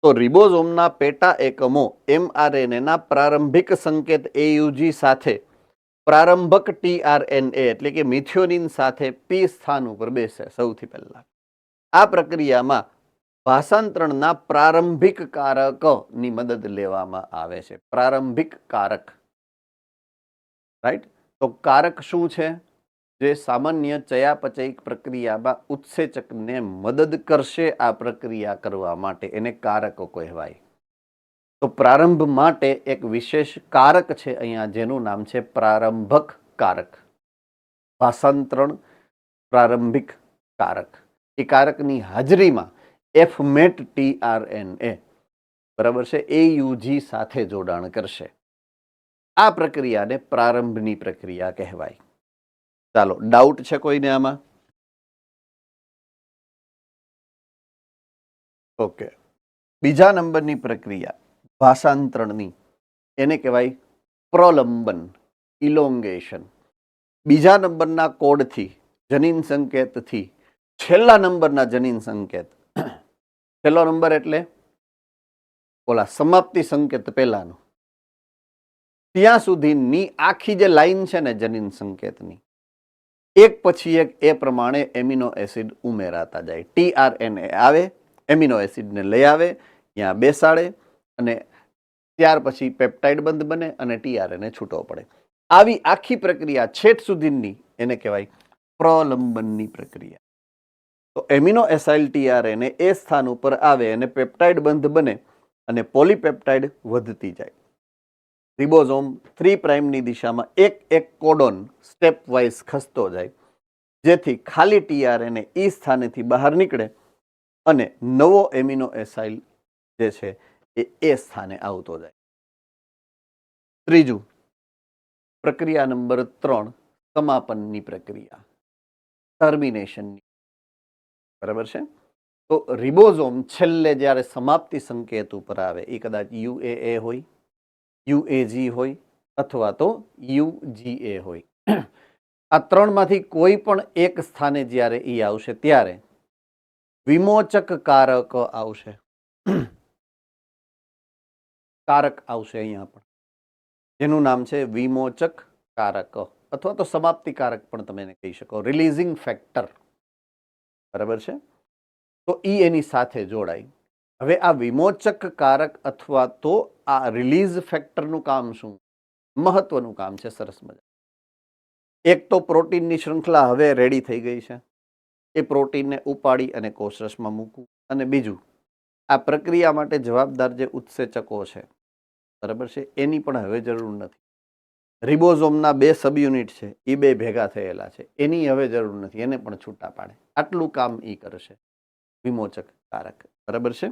તો રિબોઝોમના પેટા એકમો એમઆરએનએના પ્રારંભિક સંકેત એયુજી સાથે પ્રારંભક ટીઆરએનએ એટલે કે મિથિયોનિન સાથે પી સ્થાન ઉપર બેસે. સૌથી પહેલા આ પ્રક્રિયામાં ભાષાંતરણના પ્રારંભિક કારકની મદદ લેવામાં આવે છે. પ્રારંભિક કારક, રાઈટ? તો કારક શું છે? જે સામાન્ય ચયાપચયિક પ્રક્રિયામાં ઉત્સેચકને મદદ કરશે આ પ્રક્રિયા કરવા માટે, એને કારકો કહેવાય. તો પ્રારંભ માટે એક વિશેષ કારક છે અહીંયા જેનું નામ છે પ્રારંભક કારક. ભાષાંતરણ પ્રારંભિક કારક. એ કારકની હાજરીમાં એફમેટ ટીઆરએનએ, બરાબર છે, એયુજી સાથે જોડાણ કરશે. આ પ્રક્રિયાને પ્રારંભની પ્રક્રિયા કહેવાય. ચાલો, ડાઉટ છે કોઈને આમાં? ઓકે. બીજા નંબરની પ્રક્રિયા ભાષાંતરણની, એને કહેવાય પ્રલંબન, ઇલોંગેશન. બીજા નંબરના કોડથી, જનીન સંકેતથી છેલ્લા નંબરના જનીન સંકેત, છેલ્લો નંબર એટલે ઓલા સમાપ્તિ સંકેત પહેલાનો, ત્યાં સુધીની આખી જે લાઈન છે ને જનીન સંકેતની, એક પછી એક એ પ્રમાણે એમિનો એસિડ ઉમેરાતા જાય. ટીઆરએનએ આવે, એમિનો એસિડને લઈ આવે, ત્યાં બેસાડે અને ત્યાર પછી પેપ્ટાઇડ બંધ બને અને ટીઆરએનએ છૂટો પડે. આવી આખી પ્રક્રિયા છેટ સુધીની એને કહેવાય પ્રલંબનની પ્રક્રિયા. તો એમિનો એસાઇલ ટીઆરએનએ એ સ્થાન ઉપર આવે અને પેપ્ટાઇડ બંધ બને અને પોલીપેપ્ટાઇડ વધતી જાય. રિબોઝોમ 3 પ્રાઇમની દિશામાં એક એક કોડોન સ્ટેપ વાઇઝ ખસતો જાય, જેથી ખાલી ટીઆરએનએ ઈ સ્થાનેથી બહાર નીકળે અને નવો એમિનો એસાઇલ જે છે એ સ્થાને આવતો જાય. ત્રીજું, પ્રક્રિયા નંબર 3, સમાપનની પ્રક્રિયા, ટર્મિનેશનની. બરાબર છે? તો રિબોઝોમ છેલ્લે જ્યારે સમાપ્તિ સંકેત ઉપર આવે, એ કદાચ યુએએ હોય, યુએજી હોય અથવા તો યુજીએ હોય. આ ત્રણમાંથી કોઈ પણ એક સ્થાને જ્યારે ઈ આવશે ત્યારે વિમોચક કારક આવશે. કારક આવશે અહીંયા પણ, જેનું નામ છે વિમોચક કારક અથવા તો સમાપ્તિ કારક પણ તમે એને કહી શકો, રિલીઝિંગ ફેક્ટર. બરાબર છે? તો ઈ એની સાથે જોડાય. હવે આ વિમોચક કારક અથવા તો આ રિલીઝ ફેક્ટરનું કામ શું? મહત્વનું કામ છે. સરસ મજા. એક તો પ્રોટીનની શૃંખલા હવે રેડી થઈ ગઈ છે, એ પ્રોટીનને ઉપાડી અને કોષરસમાં મૂકવું. અને બીજું, આ પ્રક્રિયા માટે જવાબદાર જે ઉત્સેચકો છે, બરાબર છે, એની પણ હવે જરૂર નથી. રિબોઝોમના 2 સબ યુનિટ છે એ 2 ભેગા થયેલા છે, એની હવે જરૂર નથી, એને પણ છૂટા પાડે. આટલું કામ એ કરશે વિમોચક કારક. બરાબર છે.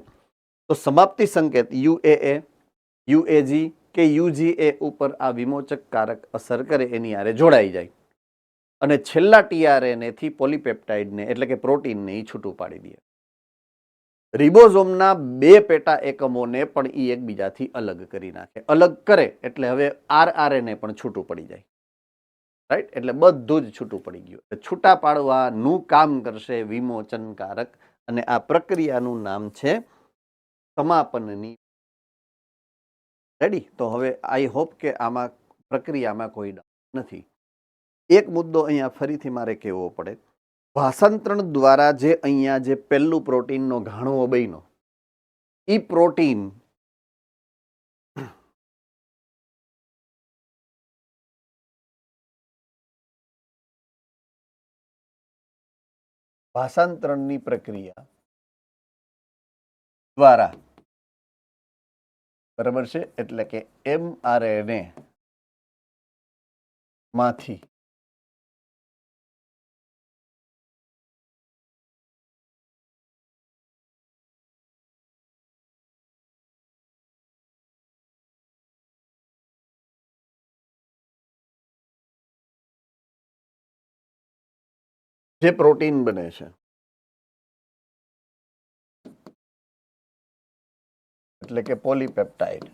તો સમાપ્તિ સંકેત UAA, UAG કે UGA ઉપર આ વિમોચક કારક અસર કરે એની હારે જોડાઈ જાય અને છેલ્લા tRNA થી પોલીપેપ્ટાઇડને એટલે કે પ્રોટીનને એ છૂટું પાડી દે. રિબોઝોમના 2 પેટા એકમોને પણ એ એકબીજાથી અલગ કરી નાખે. અલગ કરે એટલે હવે RRNA પણ છૂટું પડી જાય. રાઈટ, એટલે બધું જ છૂટું પડી ગયું. છૂટા પાડવાનું કામ કરશે વિમોચનકારક અને આ પ્રક્રિયાનું નામ છે સમાપનની. રેડી? તો હવે આઈ હોપ કે આમાં પ્રક્રિયામાં કોઈ ડાઉટ નથી. એક મુદ્દો અહીંયા ફરીથી મારે કહેવો પડે. ભાષાંતરણ દ્વારા જે અહીંયા જે પહેલું પ્રોટીનનો ઘાણવો બન્યો, એ પ્રોટીન ભાષાંતરણની પ્રક્રિયા દ્વારા, બરાબર છે, એટલે કે mRNA માંથી જે પ્રોટીન બને છે એટલે કે પોલીપેપ્ટાઇડ,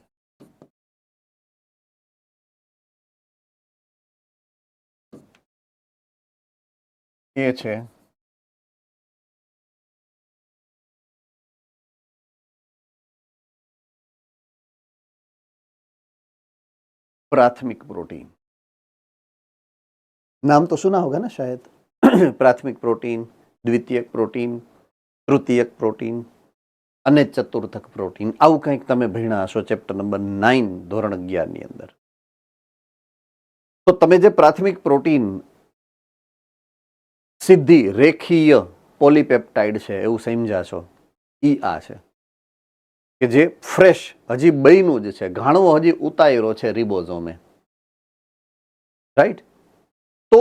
એ છે प्राथमिक प्रोटीन. नाम तो सुना होगा ना शायद. प्राथमिक प्रोटीन, द्वितीयक प्रोटीन, तृतीयक प्रोटीन અને ચતુર્થક પ્રોટીન. આવું કંઈક તમે ભણ્યા હશો ચેપ્ટર નંબર 9 ધોરણ 11 ની અંદર. તો તમે જે પ્રાથમિક પ્રોટીન સીધી રેખીય પોલીપેપ્ટાઇડ છે એવું સમજ્યા છો, ઈ આ છે કે જે ફ્રેશ હજી બન્યું જ છે, ઘાણવો હજી ઉતાર્યો છે રિબોઝોમે. રાઈટ? તો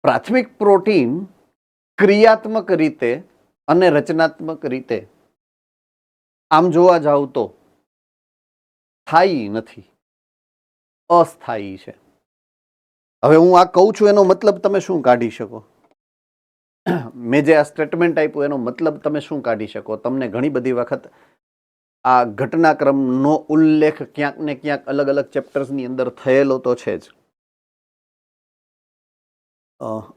પ્રાથમિક પ્રોટીન ક્રિયાત્મક રીતે અને રચનાત્મક રીતે આમ જોવા જાવ તો સ્થાયી નથી, અસ્થાયી છે. હવે હું આ કહું છું એનો મતલબ તમે શું કાઢી શકો? મેં જે આ સ્ટેટમેન્ટ આપ્યું એનો મતલબ તમે શું કાઢી શકો? તમને ઘણી બધી વખત આ ઘટનાક્રમનો ઉલ્લેખ ક્યાંક ને ક્યાંક અલગ અલગ ચેપ્ટર્સની અંદર થયેલો તો છે જ.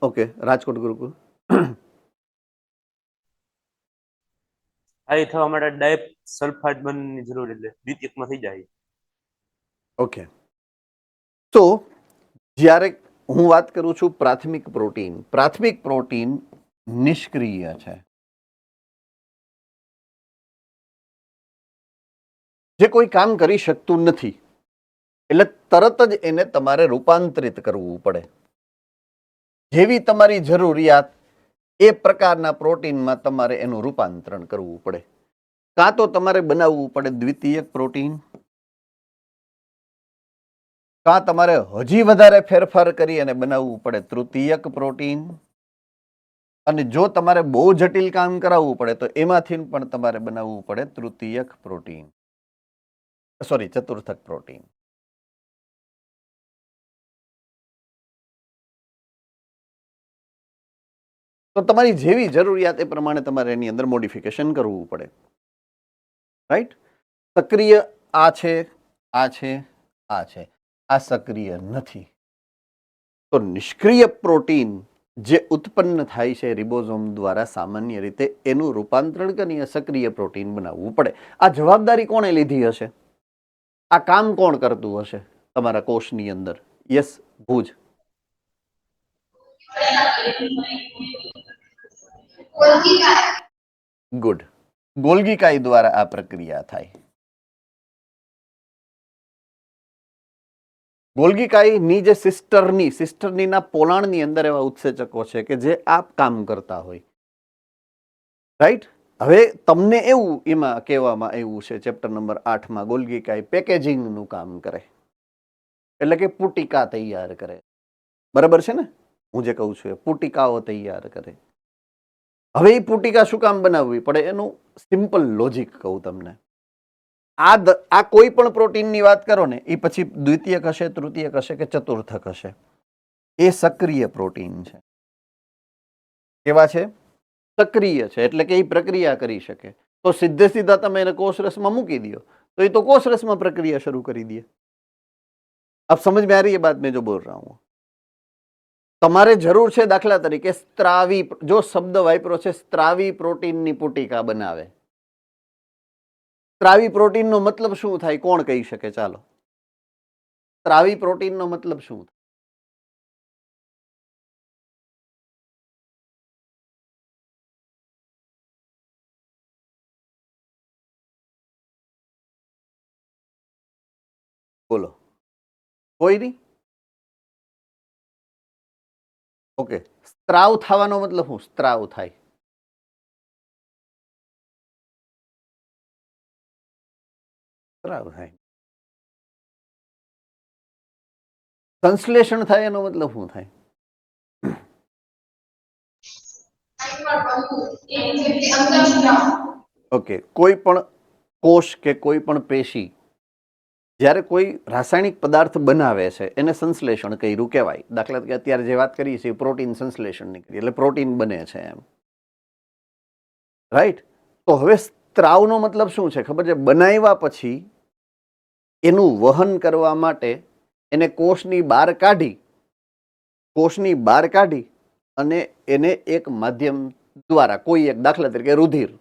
ઓકે, રાજકોટ ગુરુકુળ. આ થવા માટે ડાયપ સલ્ફાઇડ બંધની જરૂર એટલે દ્વિતીયકમાં થઈ જાય. ઓકે, તો જ્યારે હું વાત કરું છું પ્રાથમિક પ્રોટીન નિષ્ક્રિય છે, જે કોઈ કામ કરી શકતું નથી, એટલે તરત જ એને તમારે રૂપાંતરિત કરવું પડે. જેવી તમારી જરૂરિયાત એ પ્રકારના પ્રોટીનમાં તમારે એનું રૂપાંતરણ કરવું પડે. કાં તો તમારે બનાવવું પડે દ્વિતીયક પ્રોટીન, કાં તમારે હજી વધારે ફેરફાર કરી અને બનાવવું પડે તૃતીયક પ્રોટીન, અને જો તમારે બહુ જટિલ કામ કરાવવું પડે તો એમાંથી પણ તમારે બનાવવું પડે તૃતીયક પ્રોટીન, ચતુર્થક પ્રોટીન. તો તમારી જેવી જરૂરિયાત એ પ્રમાણે તમારે એની અંદર મોડિફિકેશન કરવું પડે. રાઈટ? સક્રિય આ છે, આ છે, આ છે, આ સક્રિય નથી. તો નિષ્ક્રિય પ્રોટીન જે ઉત્પન્ન થાય છે રિબોઝોમ દ્વારા, સામાન્ય રીતે એનું રૂપાંતરણ કરીને સક્રિય પ્રોટીન બનાવવું પડે. આ જવાબદારી કોણે લીધી હશે? આ કામ કોણ કરતું હશે તમારા કોષની અંદર? યસ, ભુજ. ગુડ. ગોલ્ગી કાય દ્વારા આ પ્રક્રિયા થાય. ગોલ્ગી કાયની જે સિસ્ટર્નીના પોલાણની અંદર એવા ઉત્સેચકો છે કે જે આ કામ કરતા હોય. રાઈટ? હવે તમને એવું એમાં કહેવામાં આવ્યું છે ચેપ્ટર નંબર 8માં, ગોલ્ગી કાય પેકેજિંગનું કામ કરે. એટલે કે પુટિકા તૈયાર કરે. બરાબર છે ને? હું જે કહું છું એ પુટિકાઓ તૈયાર કરે. હવે એ પુટિકા શું કામ બનાવવી પડે એનું સિમ્પલ લોજિક કહું તમને. આ કોઈ પણ પ્રોટીનની વાત કરો ને એ પછી દ્વિતીયક હશે, તૃતીયક હશે કે ચતુર્થક હશે, એ સક્રિય પ્રોટીન છે. કેવા છે? સક્રિય છે, એટલે કે એ પ્રક્રિયા કરી શકે. તો સીધે સીધા તમે એને કોષરસમાં મૂકી દો તો એ તો કોષરસમાં પ્રક્રિયા શરૂ કરી દે. अब समझ में आ रही है बात मैं जो बोल रहा हूं? તમારે જરૂર છે દાખલા તરીકે સ્ત્રાવી, જો શબ્દ વાપરો છે સ્ત્રાવી પ્રોટીનની પુટિકા બનાવે. સ્ત્રાવી પ્રોટીનનો મતલબ શું થાય? કોણ કહી શકે? ચાલો, સ્ત્રાવી પ્રોટીનનો મતલબ શું થાય? બોલો, કોઈ નહીં? ઓકે, સ્ત્રાવ થવાનો મતલબ શું? સ્ત્રાવ થાય, સ્ત્રાવ થાય. સંશ્લેષણ થાય એનો મતલબ શું થાય? ઓકે, કોઈ પણ કોષ કે કોઈ પણ પેશી જ્યારે કોઈ રાસાયણિક પદાર્થ બનાવે છે એને સંશ્લેષણ કર્યું કહેવાય. દાખલા તરીકે અત્યારે જે વાત કરીએ છીએ પ્રોટીન સંશ્લેષણની કરી, એટલે પ્રોટીન બને છે એમ, રાઈટ? તો હવે સ્ત્રાવનો મતલબ શું છે ખબર છે? બનાવ્યા પછી એનું વહન કરવા માટે એને કોષની બહાર કાઢી અને એને એક માધ્યમ દ્વારા, કોઈ એક, દાખલા તરીકે રુધિર,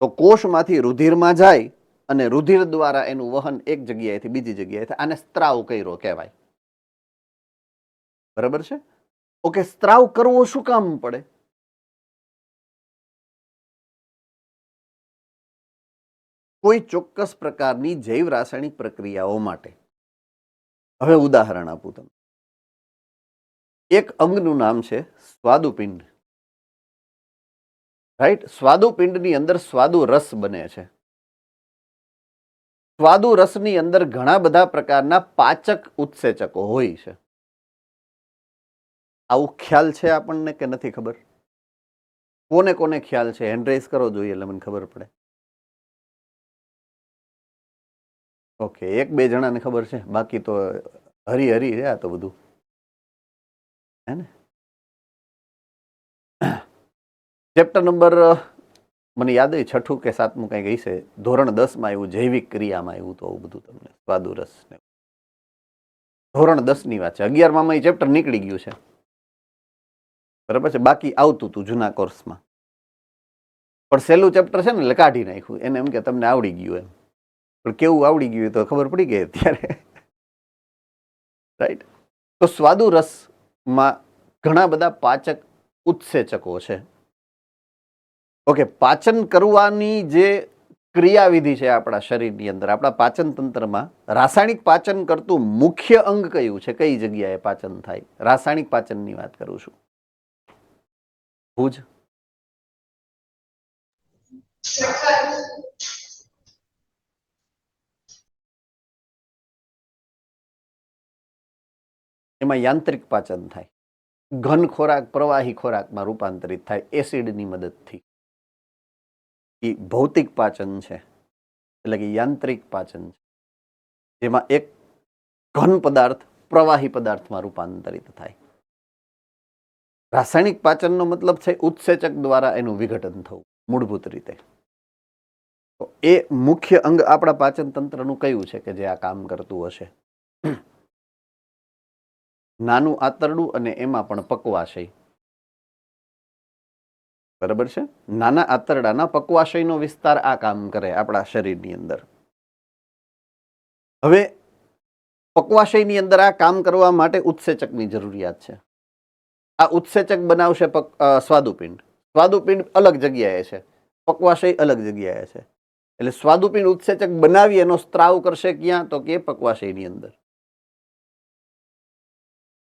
તો કોષમાંથી રુધિરમાં જાય અને રુધિર દ્વારા એનું વહન એક જગ્યાએથી બીજી જગ્યાએ થાય. આને સ્ત્રાવ કર્યો કહેવાય. બરાબર છે? ઓકે, સ્ત્રાવ કરવો શું કામ પડે? કોઈ ચોક્કસ પ્રકારની જૈવ રાસાયણિક પ્રક્રિયાઓ માટે. હવે ઉદાહરણ આપું તમને. એક અંગનું નામ છે સ્વાદુપિંડ, રાઈટ? સ્વાદુપિંડની અંદર સ્વાદુ રસ બને છે. સ્વાદુ રસની અંદર ઘણા બધા પ્રકારના પાચક ઉત્સેચકો હોય છે. આવું ખ્યાલ છે આપણને કે નથી ખબર? કોને કોને ખ્યાલ છે? હેન્ડ રેઝ કરો જોઈએ એટલે મને ખબર પડે. ઓકે, એક બે જણાને ખબર છે, બાકી તો હરી હરી છે આ તો બધું, હે ને? ચેપ્ટર નંબર મને યાદ હોય 6 કે 7 કંઈક હશે, ધોરણ 10 માં આવ્યું, જૈવિક ક્રિયામાં આવ્યું તો આવું બધું તમને સ્વાદુ રસ ને. ધોરણ 10 ની વાત છે. 11માં એ ચેપ્ટર નીકળી ગયું છે, બરાબર છે? બાકી આવતું હતું જૂના કોર્સમાં, પણ સહેલું ચેપ્ટર છે ને એટલે કાઢી નાખ્યું. એને એમ કે તમને આવડી ગયું એમ, પણ કેવું આવડી ગયું તો ખબર પડી ગઈ અત્યારે, રાઈટ? તો સ્વાદુ રસમાં ઘણા બધા પાચક ઉત્સેચકો છે. ઓકે, પાચન કરવાની જે ક્રિયાવિધિ છે આપણા શરીરની અંદર, આપણા પાચન તંત્રમાં રાસાયણિક પાચન કરતું મુખ્ય અંગ કયું છે? કઈ જગ્યાએ પાચન થાય? રાસાયણિક પાચનની વાત કરું છું. ભુજ, એમાં યાંત્રિક પાચન થાય. ઘન ખોરાક પ્રવાહી ખોરાકમાં રૂપાંતરિત થાય એસિડની મદદથી. એ ભૌતિક પાચન છે, એટલે કે યાંત્રિક પાચન છે, જેમાં એક ઘન પદાર્થ પ્રવાહી પદાર્થમાં રૂપાંતરિત થાય. રાસાયણિક પાચનનો મતલબ છે ઉત્સેચક દ્વારા એનું વિઘટન થવું, મૂળભૂત રીતે. તો એ મુખ્ય અંગ આપણા પાચન તંત્રનું કયું છે કે જે આ કામ કરતું હશે? નાનું આંતરડું અને એમાં પણ પક્વાશય. બરાબર છે? નાના આંતરડાના પક્વાશયનો વિસ્તાર આ કામ કરે આપણા શરીરની અંદર. હવે પક્વાશયની અંદર આ કામ કરવા માટે ઉત્સેચકની જરૂરિયાત છે. આ ઉત્સેચક બનાવશે સ્વાદુપિંડ. સ્વાદુપિંડ અલગ જગ્યાએ છે, પક્વાશય અલગ જગ્યાએ છે. એટલે સ્વાદુપિંડ ઉત્સેચક બનાવી એનો સ્ત્રાવ કરશે ક્યાં? તો કે પક્વાશયની અંદર.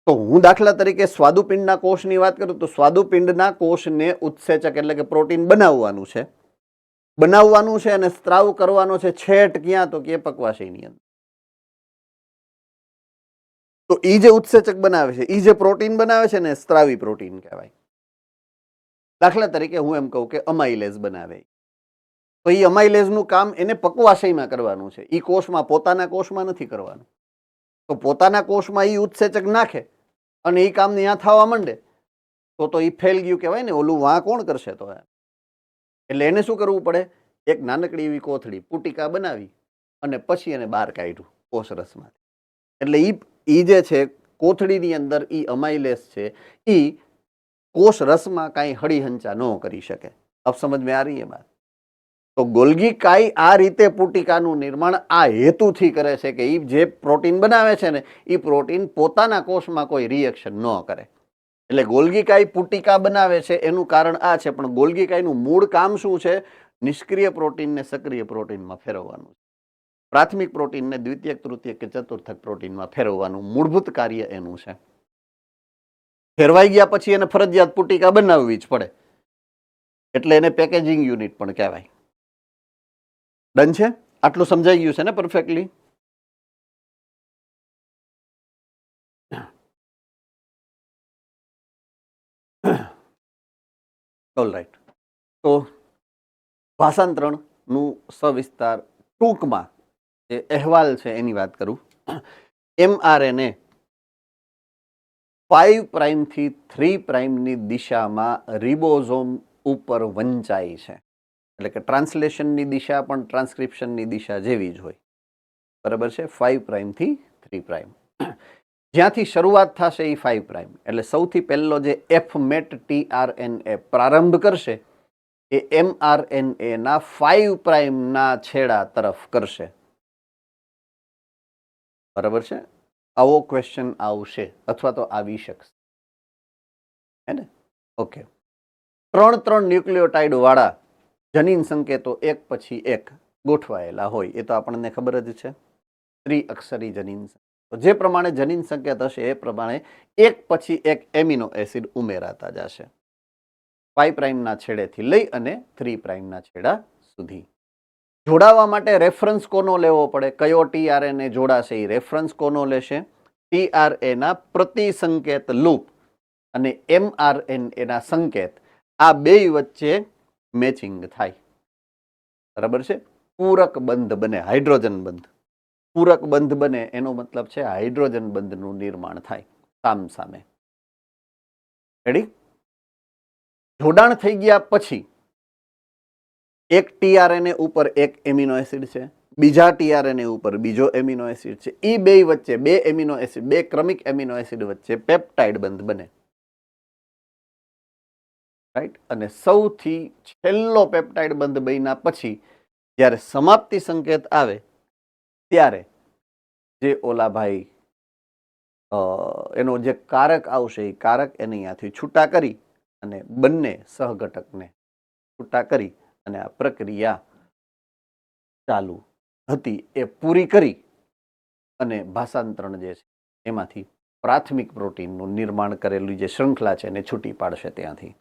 તો હું દાખલા તરીકે સ્વાદુપિંડના કોષની વાત કરું તો સ્વાદુપિંડના કોષને ઉત્સેચક એટલે કે પ્રોટીન બનાવવાનું છે અને સ્ત્રાવ કરવાનો છે છેટ ક્યાં? તો કે પક્વાશયની અંદર. તો એ જે ઉત્સેચક બનાવે છે, એ જે પ્રોટીન બનાવે છે ને સ્ત્રાવી પ્રોટીન કહેવાય. દાખલા તરીકે હું એમ કહું કે અમાઇલેઝ બનાવે, તો એ અમાઇલેઝનું કામ એને પક્વાશયમાં કરવાનું છે, એ કોષમાં, પોતાના કોષમાં નથી કરવાનું. તો પોતાના કોષમાં એ ઉત્સેચક નાખે અને એ કામ ત્યાં થવા માંડે તો એ ફેલ ગયું કહેવાય ને. ઓલું વાં કોણ કરશે? તો એટલે એને શું કરવું પડે? એક નાનકડી એવી કોથળી, પુટિકા બનાવી અને પછી એને બહાર કાઢ્યું કોષરસમાંથી. એટલે એ જે છે કોથળીની અંદર એ અમાઇલેઝ છે, એ કોષ રસમાં કાંઈ હળીહંચા ન કરી શકે. અબ સમજ મેં આ રહી है बात? તો ગોલ્ગી કાઈ આ રીતે પુટિકાનું નિર્માણ આ હેતુથી કરે છે કે એ જે પ્રોટીન બનાવે છે ને એ પ્રોટીન પોતાના કોષમાં કોઈ રિએક્શન ન કરે. એટલે ગોલ્ગી કાઈ પુટિકા બનાવે છે એનું કારણ આ છે. પણ ગોલ્ગી કાઈનું મૂળ કામ શું છે? નિષ્ક્રિય પ્રોટીનને સક્રિય પ્રોટીનમાં ફેરવવાનું. પ્રાથમિક પ્રોટીનને દ્વિતીયક, તૃતીયક કે ચતુર્થક પ્રોટીનમાં ફેરવવાનું મૂળભૂત કાર્ય એનું છે. ફેરવાઈ ગયા પછી એને ફરજિયાત પુટિકા બનાવવી જ પડે, એટલે એને પેકેજિંગ યુનિટ પણ કહેવાય. ડન છે? આટલું સમજાઈ ગયું છે ને પરફેક્ટલી? ઓલરાઈટ. તો ભાષાંતરણનું સવિસ્તાર ટૂંકમાં જે અહેવાલ છે એની વાત કરું. mRNA 5 પ્રાઇમથી 3 પ્રાઇમની દિશામાં રિબોઝોમ ઉપર વંચાય છે. એટલે કે ટ્રાન્સલેશનની દિશા પણ ટ્રાન્સક્રિપ્શનની દિશા જેવી જ હોય. બરાબર છે? 5 પ્રાઇમથી 3 પ્રાઇમ. જ્યાંથી શરૂઆત થશે એ 5 પ્રાઇમ. એટલે સૌથી પહેલો જે એફમેટ tRNA પ્રારંભ કરશે એ mRNA ના 5 પ્રાઇમના છેડા તરફ કરશે. બરાબર છે? આવો ક્વેશ્ચન આવશે અથવા તો આવી શકશે, હે ને? ઓકે. 3 ન્યુક્લિયોટાઇડ વાળા જનીન સંકેતો એક પછી એક ગોઠવાયેલા હોય એ તો આપણને ખબર જ છે. ત્રિઅક્ષરી જનીન સંકેત. જે પ્રમાણે જનીન સંકેત હશે એ પ્રમાણે એક પછી એક એમિનો એસિડ ઉમેરાતા જશે, 5 પ્રાઇમના છેડેથી લઈ અને 3 પ્રાઇમના છેડા સુધી. જોડાવા માટે રેફરન્સ કોનો લેવો પડે? કયો tRNA જોડાશે એ રેફરન્સ કોનો લેશે? tRNA ના પ્રતિસંકેત લૂપ અને mRNA ના સંકેત, આ બે વચ્ચે મેચિંગ થાય. બરાબર છે? પૂરક બંધ બને, હાઇડ્રોજન બંધ. પૂરક બંધ બને એનો મતલબ છે હાઇડ્રોજન બંધનું નિર્માણ થાય સામ સામે. રેડી? જોડાણ થઈ ગયા પછી એક tRNA ઉપર એક એમિનો એસિડ છે, બીજા tRNA ઉપર બીજો એમિનો એસિડ છે. એ બે વચ્ચે બે એમિનો એસિડ, બે ક્રમિક એમિનો એસિડ વચ્ચે પેપ્ટાઇડ બંધ બને. રાઈટ? અને સૌથી છેલ્લો પેપ્ટાઇડ બંધ બન્યા પછી જ્યારે સમાપ્તિ સંકેત આવે ત્યારે જે ઓલા ભાઈ એનો જે કારક આવશે એ કારક એને અહીંયાથી છૂટા કરી અને બંને સહઘટકને છૂટા કરી અને આ પ્રક્રિયા ચાલુ હતી એ પૂરી કરી અને ભાષાંતરણ જે છે એમાંથી પ્રાથમિક પ્રોટીનનું નિર્માણ કરેલું જે શૃંખલા છે એને છૂટી પાડશે ત્યાંથી.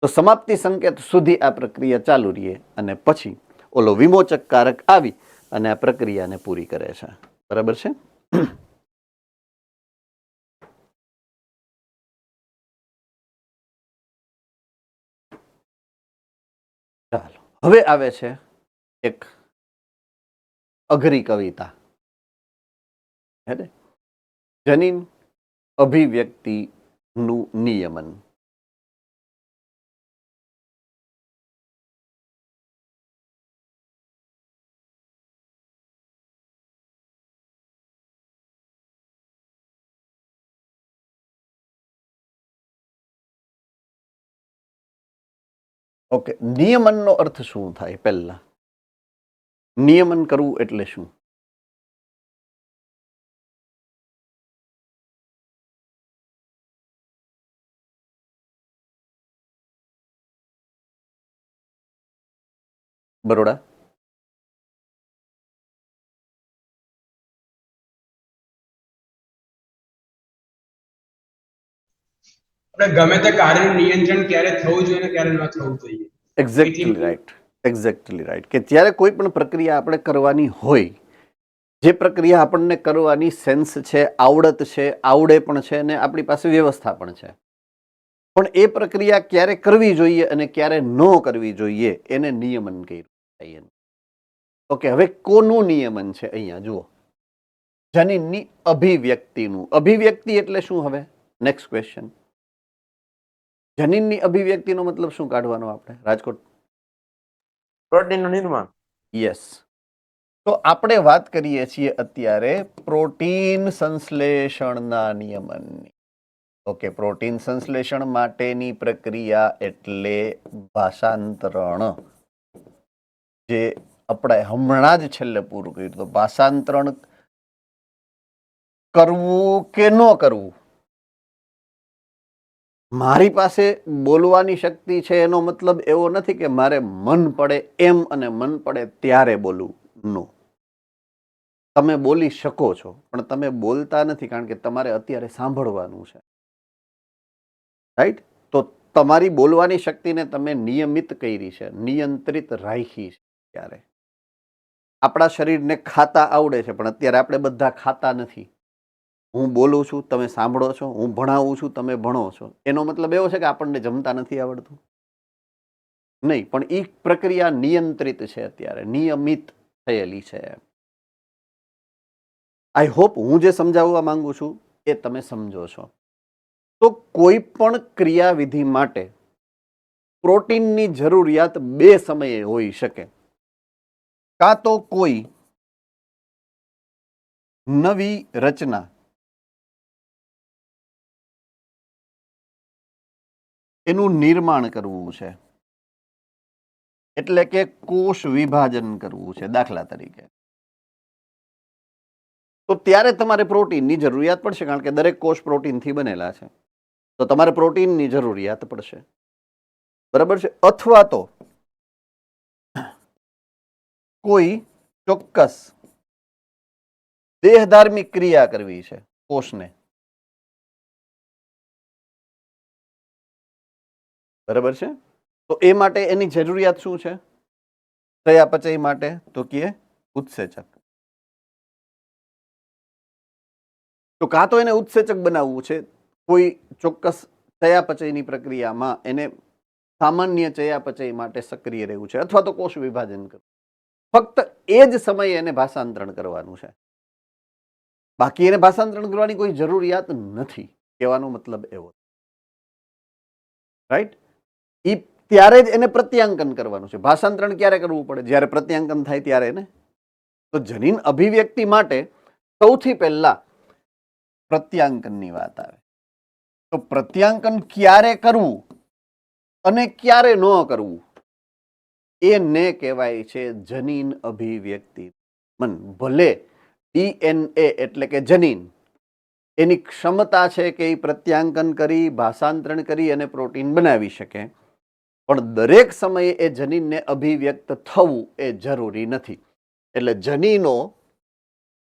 તો સમાપ્તિ સંકેત સુધી આ પ્રક્રિયા ચાલુ રહે અને પછી ઓલો વિમોચક કારક આવી અને આ પ્રક્રિયાને પૂરી કરે છે. બરાબર છે? ચાલો, હવે આવે છે એક અઘરી કવિતા, હે ને? જનીન અભિવ્યક્તિનું નિયમન. ઓકે, નિયમનનો અર્થ શું થાય? પહેલા નિયમન કરવું એટલે શું? બરોડા? આપણે ગમે તે કાર્યનું નિયંત્રણ ક્યારે થવું જોઈએ અને ક્યારે ન થવું જોઈએ. Exactly right, exactly right. કે જ્યારે કોઈ પણ પ્રક્રિયા આપણે કરવાની હોય જે પ્રક્રિયા આપણને કરવાની સેન્સ છે, આવડત છે, આવડે પણ છે અને આપણી પાસે વ્યવસ્થા પણ છે, પણ એ પ્રક્રિયા ક્યારે કરવી જોઈએ અને ક્યારે ન કરવી જોઈએ એને નિયમન કહ્યું. ઓકે, હવે કોનું નિયમન છે અહીંયા જુઓ, જનીનની અભિવ્યક્તિનું. અભિવ્યક્તિ એટલે શું? હવે નેક્સ્ટ ક્વેશ્ચન, જનીનની અભિવ્યક્તિનો મતલબ શું કાઢવાનો આપણે રાજકોટ? પ્રોટીનનું નિર્માણ. યસ. તો આપણે વાત કરીએ છીએ અત્યારે પ્રોટીન સંશ્લેષણના નિયમનની. ઓકે, પ્રોટીન સંશ્લેષણ માટેની પ્રક્રિયા એટલે ભાષાંતરણ, જે આપણે હમણાં જ છેલ્લે પૂરું કર્યું. તો ભાષાંતરણ કરવું કે ન કરવું, મારી પાસે બોલવાની શક્તિ છે એનો મતલબ એવો નથી કે મારે મન પડે એમ અને મન પડે ત્યારે બોલવું. નો, તમે બોલી શકો છો પણ તમે બોલતા નથી, કારણ કે તમારે અત્યારે સાંભળવાનું છે. રાઈટ? તો તમારી બોલવાની શક્તિને તમે નિયમિત કરી છે, નિયંત્રિત રાખી છે. ત્યારે આપણા શરીરને ખાતા આવડે છે, પણ અત્યારે આપણે બધા ખાતા નથી. હું બોલું છું, તમે સાંભળો છો, હું ભણાવું છું, તમે ભણો છો. એનો મતલબ એવો છે કે આપણને જમતા નથી આવડતું? નહીં, પણ એ પ્રક્રિયા નિયંત્રિત છે, અત્યારે નિયમિત થયેલી છે. આઈ હોપ હું જે સમજાવવા માંગુ છું એ તમે સમજો છો. તો કોઈ પણ ક્રિયાવિધિ માટે પ્રોટીનની જરૂરિયાત બે સમયે હોઈ શકે. કાં તો કોઈ નવી રચના, એનું નિર્માણ કરવું છે, એટલે કે કોષ વિભાજન કરવું છે દાખલા તરીકે, તો ત્યારે તમારે પ્રોટીનની જરૂરિયાત પડશે, કારણ કે દરેક કોષ પ્રોટીનથી બનેલા છે. તો તમારે પ્રોટીનની જરૂરિયાત પડશે. બરાબર છે? અથવા તો કોઈ ચોક્કસ દેહધાર્મિક ક્રિયા કરવી છે કોષને. બરાબર છે? તો એ માટે એની જરૂરિયાત શું છે ચયાપચય માટે? તો કે ઉત્સેચક. તો કાં તો એને ઉત્સેચક બનાવવું છે, કોઈ ચોક્કસ ચયાપચયની પ્રક્રિયામાં એને સામાન્ય ચયાપચય માટે સક્રિય રહેવું છે, અથવા તો કોષ વિભાજન કરવું. ફક્ત એ જ સમયે એને ભાષાંતરણ કરવાનું છે, બાકી એને ભાષાંતરણ કરવાની કોઈ જરૂરિયાત નથી. કહેવાનો મતલબ એવો. રાઈટ? એ ત્યારે જ એને પ્રત્યાંકન કરવાનું છે. ભાષાંતરણ ક્યારે કરવું પડે? જ્યારે પ્રત્યાંકન થાય ત્યારે ને. તો જનીન અભિવ્યક્તિ માટે સૌથી પહેલા પ્રત્યાંકનની વાત આવે. તો પ્રત્યાંકન ક્યારે કરવું અને ક્યારે ન કરવું એને કહેવાય છે જનીન અભિવ્યક્તિ. ભલે ડીએનએ એટલે કે જનીન એની ક્ષમતા છે કે એ પ્રત્યાંકન કરી, ભાષાંતરણ કરી અને પ્રોટીન બનાવી શકે, પણ દરેક સમયે એ જનીનને અભિવ્યક્ત થવું એ જરૂરી નથી. એટલે જનીનો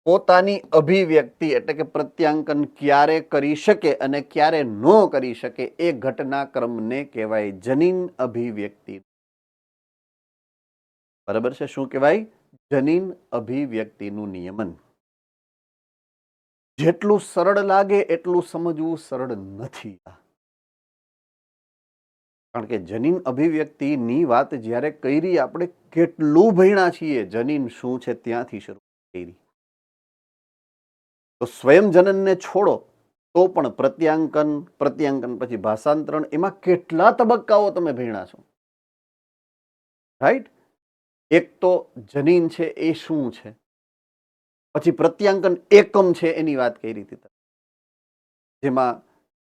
પોતાની અભિવ્યક્તિ એટલે કે પ્રત્યાંકન ક્યારે કરી શકે અને ક્યારે ન કરી શકે એ ઘટનાક્રમને કહેવાય જનીન અભિવ્યક્તિ. બરાબર છે? શું કહેવાય? જનીન અભિવ્યક્તિનું નિયમન. જેટલું સરળ લાગે એટલું સમજવું સરળ નથી, કારણ કે જનીન અભિવ્યક્તિની વાત જ્યારે કરી, આપણે કેટલું ભણ્યા છીએ જનીન શું છે ત્યાંથી શરૂ કરી. તો સ્વયં જનનને છોડો તો પણ પ્રત્યાંકન પછી ભાષાંતરણ, એમાં કેટલા તબક્કાઓ તમે ભણ્યા છો. રાઈટ? એક તો જનીન છે એ શું છે, પછી પ્રત્યાંકન એકમ છે એની વાત કરી હતી, જેમાં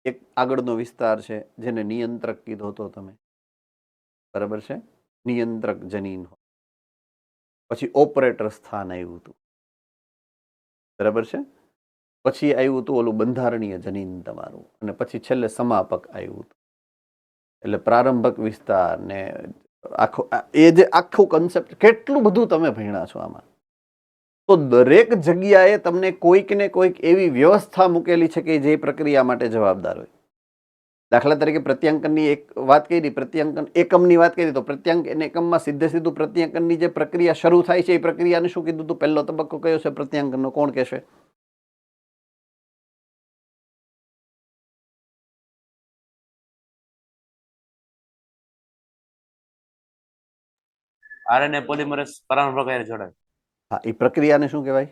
એક આગળનો વિસ્તાર છે જેને નિયંત્રક કીધો હતો તમે. બરાબર છે? નિયંત્રક જનીન. પછી ઓપરેટર સ્થાન આવ્યું હતું. બરાબર છે? પછી આવ્યું હતું ઓલું બંધારણીય જનીન તમારું, અને પછી છેલ્લે સમાપક આવ્યું હતું. એટલે પ્રારંભક વિસ્તાર ને આખો એ જે આખું કન્સેપ્ટ, કેટલું બધું તમે ભણ્યા છો આમાં. તો દરેક જગ્યાએ તમને કોઈક ને કોઈક એવી વ્યવસ્થા મૂકેલી છે કે જે પ્રક્રિયા માટે જવાબદાર હોય. દાખલા તરીકે પ્રત્યાંકનની એક વાત કરી, પ્રત્યાંકન એકમની વાત કરી, તો પ્રત્યાંકન એકમમાં સીધે સીધું પ્રત્યાંકનની જે પ્રક્રિયા શરૂ થાય છે એ પ્રક્રિયાને શું કીધું હતું? પહેલો તબક્કો કયો છે પ્રત્યાંકનનો? કોણ કહેશે? આરએનએ પોલિમરેઝ પરમાણુ પ્રક્રિયા જોડાય. હા, એ પ્રક્રિયાને શું કહેવાય?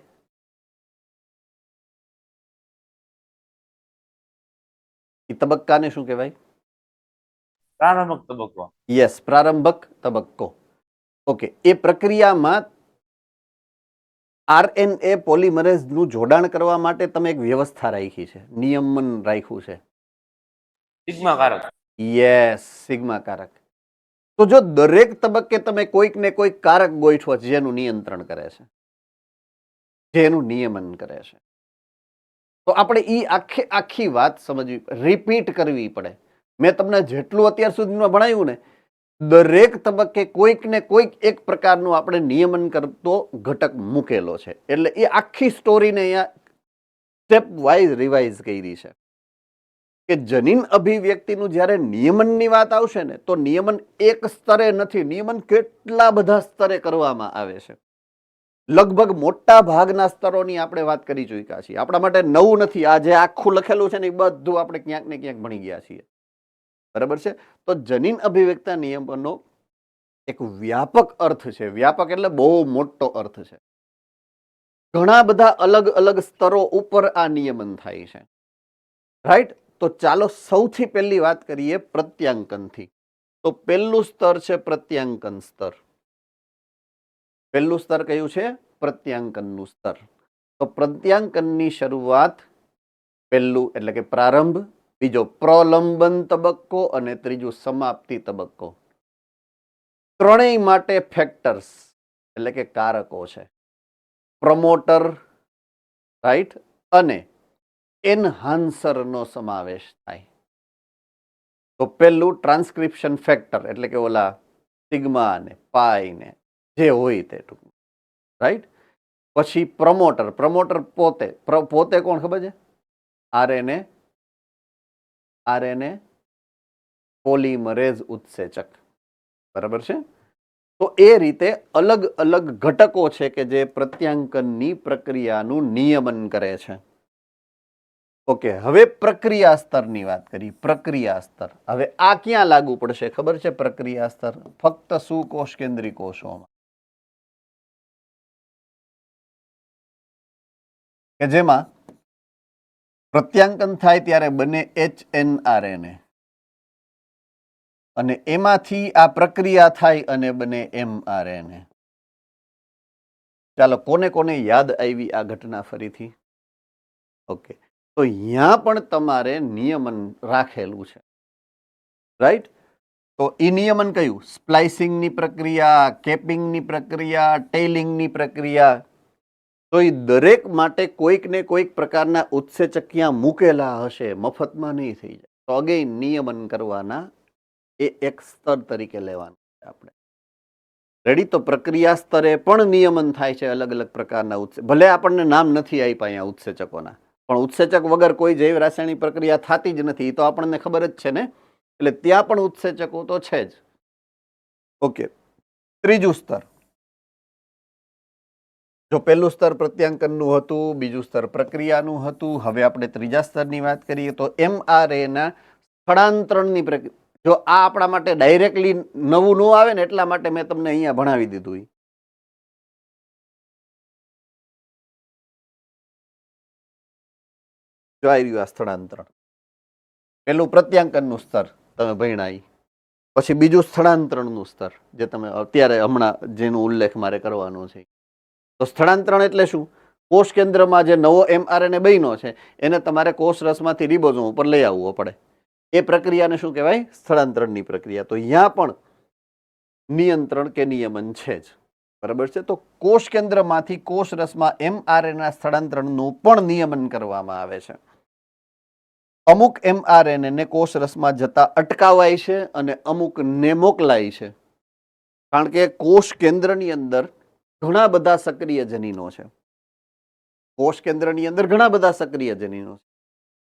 એ તબક્કાને શું કહેવાય? પ્રારંભક તબક્કો. યસ, પ્રારંભક તબક્કો. ઓકે, એ પ્રક્રિયામાં આરએનએ પોલિમરેઝનું જોડાણ કરવા માટે તમે એક વ્યવસ્થા રાખી છે, નિયમન રાખ્યું છે. સિગ્મા કારક. યસ, સિગ્મા કારક. તો જો દરેક તબક્કે તમે કોઈક ને કોઈક કારક ગોઠવો છે જેનું નિયંત્રણ કરે છે, જેનું નિયમન કરે છે, તો આપણે ઈ આખી વાત સમજવી, રિપીટ કરવી પડે. મેં તમને જેટલું અત્યાર સુધીમાં ભણાવ્યું ને, દરેક તબક્કે કોઈક ને કોઈક એક પ્રકારનું આપણે નિયમન કરતો ઘટક મૂકેલો છે. એટલે એ આખી સ્ટોરીને અહીંયા સ્ટેપ વાઇઝ રિવાઇઝ કરી છે કે જનીન અભિવ્યક્તિનું જ્યારે નિયમનની વાત આવશે ને, તો નિયમન એક સ્તરે નથી, નિયમન કેટલા બધા સ્તરે કરવામાં આવે છે. લગભગ મોટા ભાગના સ્તરોની આપણે વાત કરી ચૂક્યા છીએ. આપણા માટે નવું નથી. આ જે આખું લખેલું છે ને એ બધું આપણે ક્યાંક ને ક્યાંક ભણી ગયા છીએ. બરાબર છે? તો જનીન અભિવ્યક્તિ નિયમનનો એક વ્યાપક અર્થ છે. વ્યાપક એટલે બહુ મોટો અર્થ છે. ઘણા બધા અલગ અલગ સ્તરો ઉપર આ નિયમન થાય છે. રાઈટ? તો ચાલો સૌથી પહેલી વાત કરીએ પ્રત્યાંકનથી. તો પહેલું સ્તર છે પ્રત્યાંકન સ્તર. પહેલું સ્તર કયું છે? પ્રત્યાંકનનું સ્તર. તો પ્રત્યાંકનની શરૂઆત પહેલું એટલે કે પ્રારંભ, બીજો પ્રલંબન તબક્કો અને ત્રીજું સમાપ્તિ તબક્કો. ત્રણેય માટે ફેક્ટર્સ એટલે કે કારકો છે. પ્રમોટર, રાઈટ, અને એનહાન્સરનો સમાવેશ થાય. તો પહેલું ટ્રાન્સક્રિપ્શન ફેક્ટર એટલે કે ઓલા સિગ્મા ને પાઈ ને જે હોય તે ટૂંકમાં, રાઈટ. પછી પ્રમોટર. પ્રમોટર પોતે કોણ ખબર છે? આરએનએ પોલિમરેઝ ઉત્સેચક. બરાબર છે? તો એ રીતે અલગ અલગ ઘટકો છે કે જે પ્રત્યાંકનની પ્રક્રિયાનું નિયમન કરે છે. ઓકે, હવે પ્રક્રિયા સ્તરની વાત કરી. પ્રક્રિયા સ્તર, હવે આ ક્યાં લાગુ પડશે ખબર છે? પ્રક્રિયા સ્તર ફક્ત સુકોષ કેન્દ્રી કોષોમાં, કે જેમાં પ્રત્યાંકન થાય ત્યારે બને HNRNA અને એમાંથી આ પ્રક્રિયા થાય અને બને mRNA. ચાલો, કોને કોને યાદ આવી આ ઘટના ફરીથી? ઓકે, તો અહીંયા પણ તમારે નિયમન રાખેલું છે, રાઈટ. તો એ નિયમન કયું? સ્પ્લાઇસિંગની પ્રક્રિયા, કેપિંગની પ્રક્રિયા, ટેઇલિંગની પ્રક્રિયા. તો એ દરેક માટે કોઈક ને કોઈક પ્રકારના ઉત્સેચક ક્યાં મૂકેલા હશે, મફતમાં નહીં થઈ જાય. તો અગેન નિયમન કરવાના એ એક સ્તર તરીકે લેવાનું છે આપણે. રેડી? તો પ્રક્રિયા સ્તરે પણ નિયમન થાય છે અલગ અલગ પ્રકારના ઉત્સેચક. ભલે આપણને નામ નથી આપ્યા અહીંયા ઉત્સેચકોના, પણ ઉત્સેચક વગર કોઈ જૈવ રાસાયણિક પ્રક્રિયા થતી જ નથી, એ તો આપણને ખબર જ છે ને. એટલે ત્યાં પણ ઉત્સેચકો તો છે જ. ઓકે, ત્રીજું સ્તર. જો પહેલું સ્તર પ્રત્યાંકનનું હતું, બીજું સ્તર પ્રક્રિયાનું હતું, હવે આપણે ત્રીજા સ્તરની વાત કરીએ તો mRNA સ્થળાંતરણની પ્રક્રિયા. જો આ આપણા માટે ડાયરેક્ટલી નવું ન આવે ને એટલા માટે મેં તમને અહીંયા ભણાવી દીધું. જો આવી રહ્યું આ સ્થળાંતરણ. પેલું પ્રત્યાંકનનું સ્તર તમે ભણ્યા, પછી બીજું સ્થળાંતરણનું સ્તર જે તમે અત્યારે હમણાં જેનો ઉલ્લેખ મારે કરવાનો છે. તો સ્થળાંતરણ એટલે શું? કોષ કેન્દ્રમાં જે નવો mRNA બન્યો છે એને તમારે કોષ રસમાંથી રિબોઝોમ ઉપર લઈ આવવો પડે. એ પ્રક્રિયાને શું કહેવાય? સ્થળાંતરણની પ્રક્રિયા. તો અહીંયા પણ નિયંત્રણ કે નિયમન છે જ. બરાબર છે? તો કોષ કેન્દ્રમાંથી કોષ રસમાં mRNA સ્થળાંતરણનું પણ નિયમન કરવામાં આવે છે. અમુક mRNA ને કોષ રસમાં જતા અટકાવાય છે અને અમુકને મોકલાય છે. કારણ કે કોષ કેન્દ્રની અંદર ઘણા બધા સક્રિય જનીનો છે. કોષ કેન્દ્રની અંદર ઘણા બધા સક્રિય જનીનો છે.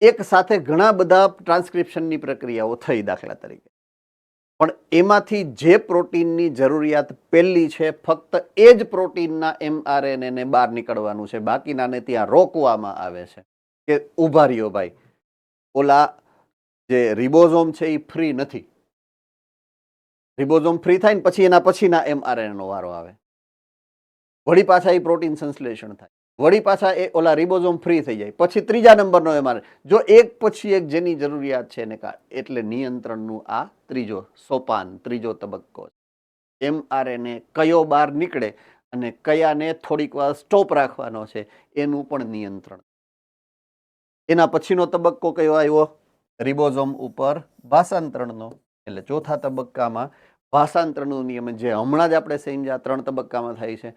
એક સાથે ઘણા બધા ટ્રાન્સક્રિપ્શનની પ્રક્રિયાઓ થઈ દાખલા તરીકે, પણ એમાંથી જે પ્રોટીનની જરૂરિયાત પહેલી છે ફક્ત એ જ પ્રોટીનના mRNA બહાર નીકળવાનું છે, બાકીનાને ત્યાં રોકવામાં આવે છે કે ઉભા રહ્યો ભાઈ, ઓલા જે રિબોઝોમ છે એ ફ્રી નથી, રિબોઝોમ ફ્રી થાય ને પછી એના પછીના mRNA નો વારો આવે, વળી પાછા એ પ્રોટીન સંશ્લેષણ થાય, વળી પાછા એ ઓલા રિબોઝોમ ફ્રી થઈ જાય, પછી ત્રીજા નંબરનો mRNA, જો એક પછી એક જેની જરૂરિયાત છે એને એટલે નિયંત્રણનું આ ત્રીજો સોપાન, ત્રીજો તબક્કો છે. mRNA કયો બહાર નીકળે અને કયાને થોડીક વાર સ્ટોપ રાખવાનો છે એનું પણ નિયંત્રણ. એના પછીનો તબક્કો કયો આવ્યો? રિબોઝોમ ઉપર ભાષાંતરણનો. એટલે ચોથા તબક્કામાં ભાષાંતરણનું નિયમન, જે હમણાં જ આપણે સમજ્યા 3 તબક્કામાં થાય છે,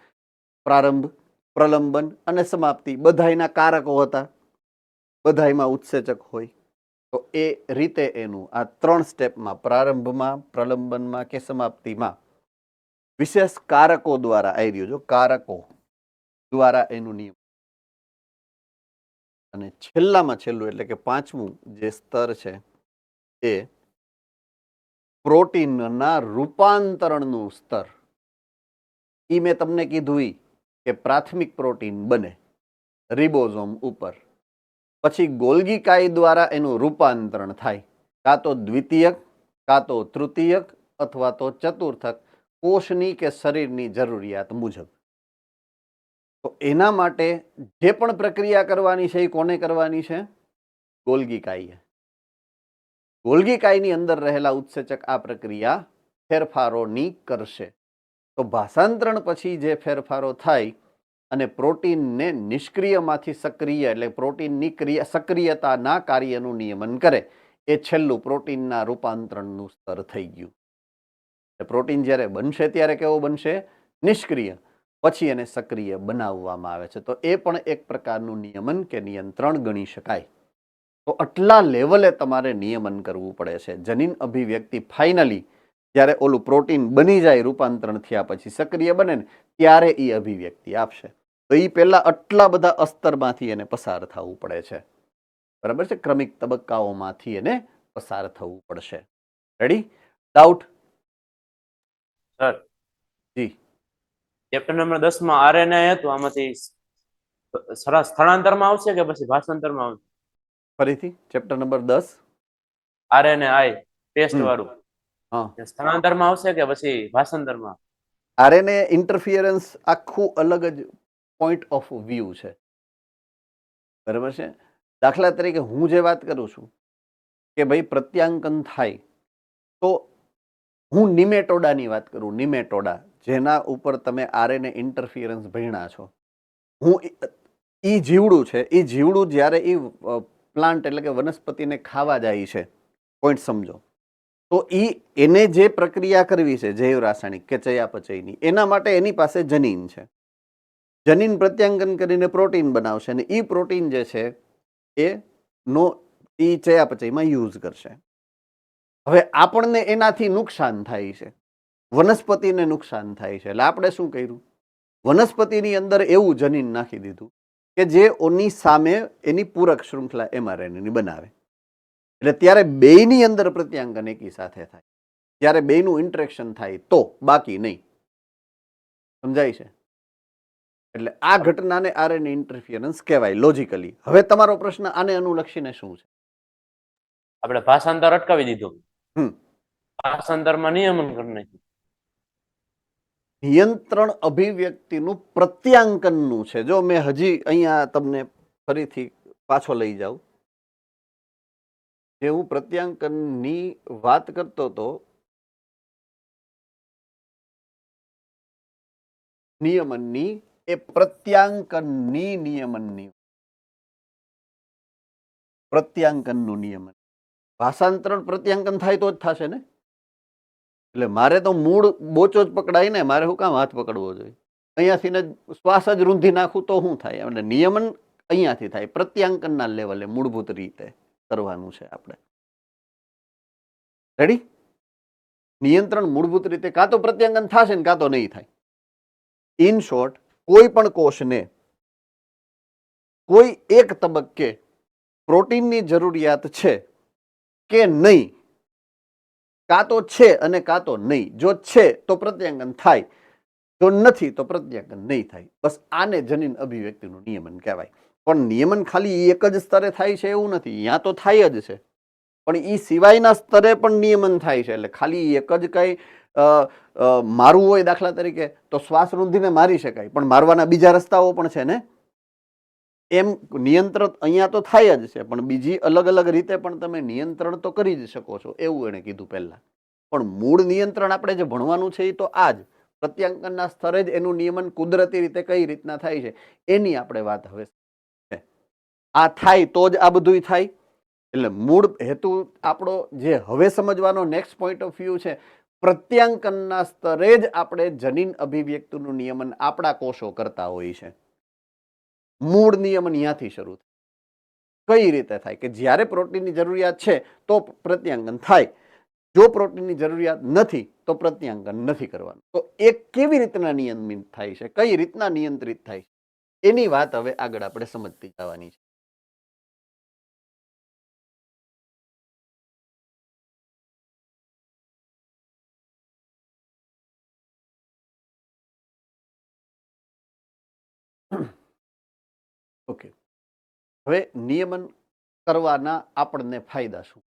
પ્રારંભ, પ્રલંબન અને સમાપ્તિ. બધાયના કારકો હતા, બધાયમાં ઉત્સેચક હોય, તો એ રીતે એનું આ 3 સ્ટેપમાં, પ્રારંભમાં, પ્રલંબનમાં કે સમાપ્તિમાં વિશેષ કારકો દ્વારા આવી રહ્યું, જો કારકો દ્વારા એનું નિયમ. અને છેલ્લામાં છેલ્લું એટલે કે 5મું જે સ્તર છે એ પ્રોટીનના રૂપાંતરણનું સ્તર. એ મેં તમને કીધું કે પ્રાથમિક પ્રોટીન બને રિબોઝોમ ઉપર, પછી ગોલ્ગી કાય દ્વારા એનું રૂપાંતરણ થાય, કાં તો દ્વિતીયક, કાં તો તૃતીયક અથવા તો ચતુર્થક, કોષની કે શરીરની જરૂરિયાત મુજબ. તો એના માટે જે પણ પ્રક્રિયા કરવાની છે એ કોને કરવાની છે? ગોલ્ગી કાય. ગોલ્ગી કાયની અંદર રહેલા ઉત્સેચક આ પ્રક્રિયા ફેરફારોની કરશે. તો ભાષાંતરણ પછી જે ફેરફારો થાય અને પ્રોટીનને નિષ્ક્રિયમાંથી સક્રિય એટલે પ્રોટીનની સક્રિયતાના કાર્યનું નિયમન કરે, એ છેલ્લું પ્રોટીનના રૂપાંતરણનું સ્તર થઈ ગયું. પ્રોટીન જ્યારે બનશે ત્યારે કેવો બનશે? નિષ્ક્રિય. પછી એને સક્રિય બનાવવામાં આવે છે. તો એ પણ એક પ્રકારનું નિયમન કે નિયંત્રણ ગણી શકાય. તો આટલા લેવલે તમારે નિયમન કરવું પડે છે. જનીન અભિવ્યક્તિ ફાઇનલી જ્યારે ઓલું પ્રોટીન બની જાય, રૂપાંતરણ થયા પછી સક્રિય બને ને ત્યારે એ અભિવ્યક્તિ આપશે. તો એ પહેલા આટલા બધા અસ્તરમાંથી એને પસાર થવું પડે છે. બરાબર છે? ક્રમિક તબક્કાઓમાંથી એને પસાર થવું પડશે. રેડી? ડાઉટ? સર, જી. ચેપ્ટર નંબર 10 માં આરએનએ હતું, આમાંથી સ્થળાંતરમાં આવશે કે પછી ભાષાંતરમાં આવશે? ફરીથી chapter number 10 RNA I test વાળું હા, સ્થળાંતરમાં આવશે કે પછી ભાષાંતરમાં? આરએનએ ઇન્ટરફિયરન્સ આખું અલગ જ પોઈન્ટ ઓફ વ્યૂ છે. બરાબર છે? દાખલા તરીકે હું જે વાત કરું છું કે ભાઈ પ્રત્યાંકન થાય, તો હું નિમેટોડાની વાત કરું, નિમેટોડા, જેના ઉપર તમે આરએનએ ઇન્ટરફિયરન્સ ભણ્યા છો. હું ઈ જીવડું છે, એ જીવડું જ્યારે એ પ્લાન્ટ એટલે કે વનસ્પતિને ખાવા જાય છે, પોઈન્ટ સમજો, તો એને જે પ્રક્રિયા કરવી છે જૈવ રાસાયણિક કે ચયાપચયની, એના માટે એની પાસે જનીન છે. જનીન પ્રત્યાંકન કરીને પ્રોટીન બનાવશે અને એ પ્રોટીન જે છે એ ચયાપચયમાં યુઝ કરશે. હવે આપણને એનાથી નુકસાન થાય છે, વનસ્પતિને નુકસાન થાય છે, એટલે આપણે શું કર્યું? વનસ્પતિની અંદર એવું જનીન નાખી દીધું કે જે ઓની સામે એની પૂરક શૃંખલા mRNA બનાવે. એટલે ત્યારે બેયની અંદર પ્રત્યાંકન એકી સાથે થાય, ત્યારે બેયનું ઇન્ટરેક્શન થાય, તો બાકી નહીં. સમજાય છે? એટલે આ ઘટનાને આરએનએ ઇન્ટરફિયરન્સ કહેવાય લોજિકલી. હવે તમારો પ્રશ્ન આને અનુલક્ષીને શું છે? આપણે ભાષાંતર અટકાવી દીધું, ભાષાંતરમાં નિયમન કરી નાખ્યું. નિયંત્રણ અભિવ્યક્તિનું પ્રત્યાંકનનું છે. જો મેં હજી અહીંયા તમને ફરીથી પાછો લઈ જાઉં, જે હું પ્રત્યાંકનની વાત કરતો હતો, નિયમનની, એ પ્રત્યાંકનની નિયમનની, પ્રત્યાંકનનું નિયમન. ભાષાંતરણ પ્રત્યાંકન થાય તો જ થશે ને. એટલે મારે તો મૂળ બોચો જ પકડાય ને, મારે શું કામ હાથ પકડવો જોઈએ? અહીંયાથી ને શ્વાસ જ રૂંધી નાખું તો શું થાય? એટલે નિયમન અહીંયાથી થાય, પ્રત્યાંકનના લેવલે મૂળભૂત રીતે કરવાનું છે આપણે. રેડી? નિયંત્રણ મૂળભૂત રીતે કાં તો પ્રત્યાંકન થશે ને કાં તો નહીં થાય. ઇન શોર્ટ, કોઈ પણ કોષને કોઈ એક તબક્કે પ્રોટીનની જરૂરિયાત છે કે નહીં, કાં તો છે અને કાં તો નહીં. જો છે તો પ્રત્યાંગન થાય, જો નથી તો પ્રત્યાંગન નહીં થાય. બસ આને જનીન અભિવ્યક્તિનું નિયમન કહેવાય. પણ નિયમન ખાલી એક જ સ્તરે થાય છે એવું નથી, ત્યાં તો થાય જ છે, પણ એ સિવાયના સ્તરે પણ નિયમન થાય છે. એટલે ખાલી એક જ કઈ મારવું હોય દાખલા તરીકે તો શ્વાસ રૂંધીને મારી શકાય, પણ મારવાના બીજા રસ્તાઓ પણ છે ને. એમ નિયંત્રણ અહીંયા તો થાય જ છે, પણ બીજી અલગ અલગ રીતે પણ તમે નિયંત્રણ તો કરી જ શકો છો, એવું એણે કીધું પહેલા. પણ મૂળ નિયંત્રણ આપણે જે ભણવાનું છે એ તો આ જ પ્રત્યાંકનના સ્તરે જ એનું નિયમન કુદરતી રીતે કઈ રીતના થાય છે એની આપણે વાત હવે છે. આ થાય તો જ આ બધું થાય. એટલે મૂળ હેતુ આપણો જે હવે સમજવાનો નેક્સ્ટ પોઈન્ટ ઓફ વ્યૂ છે, પ્રત્યાંકનના સ્તરે જ આપણે જનીન અભિવ્યક્તિનું નિયમન આપણા કોષો કરતા હોય છે. મૂળ નિયમન ત્યાંથી શરૂ થાય. કઈ રીતે થાય કે જ્યારે પ્રોટીનની જરૂરિયાત છે તો પ્રત્યાંગન થાય, જો પ્રોટીનની જરૂરિયાત નથી તો પ્રત્યાંગન નથી કરવાનું. તો એ કેવી રીતના નિયમિત થાય છે, કઈ રીતના નિયંત્રિત થાય છે, એની વાત હવે આગળ આપણે સમજતી જવાની છે. ઓકે, હવે નિયમન કરવાના આપણને ફાયદા શું,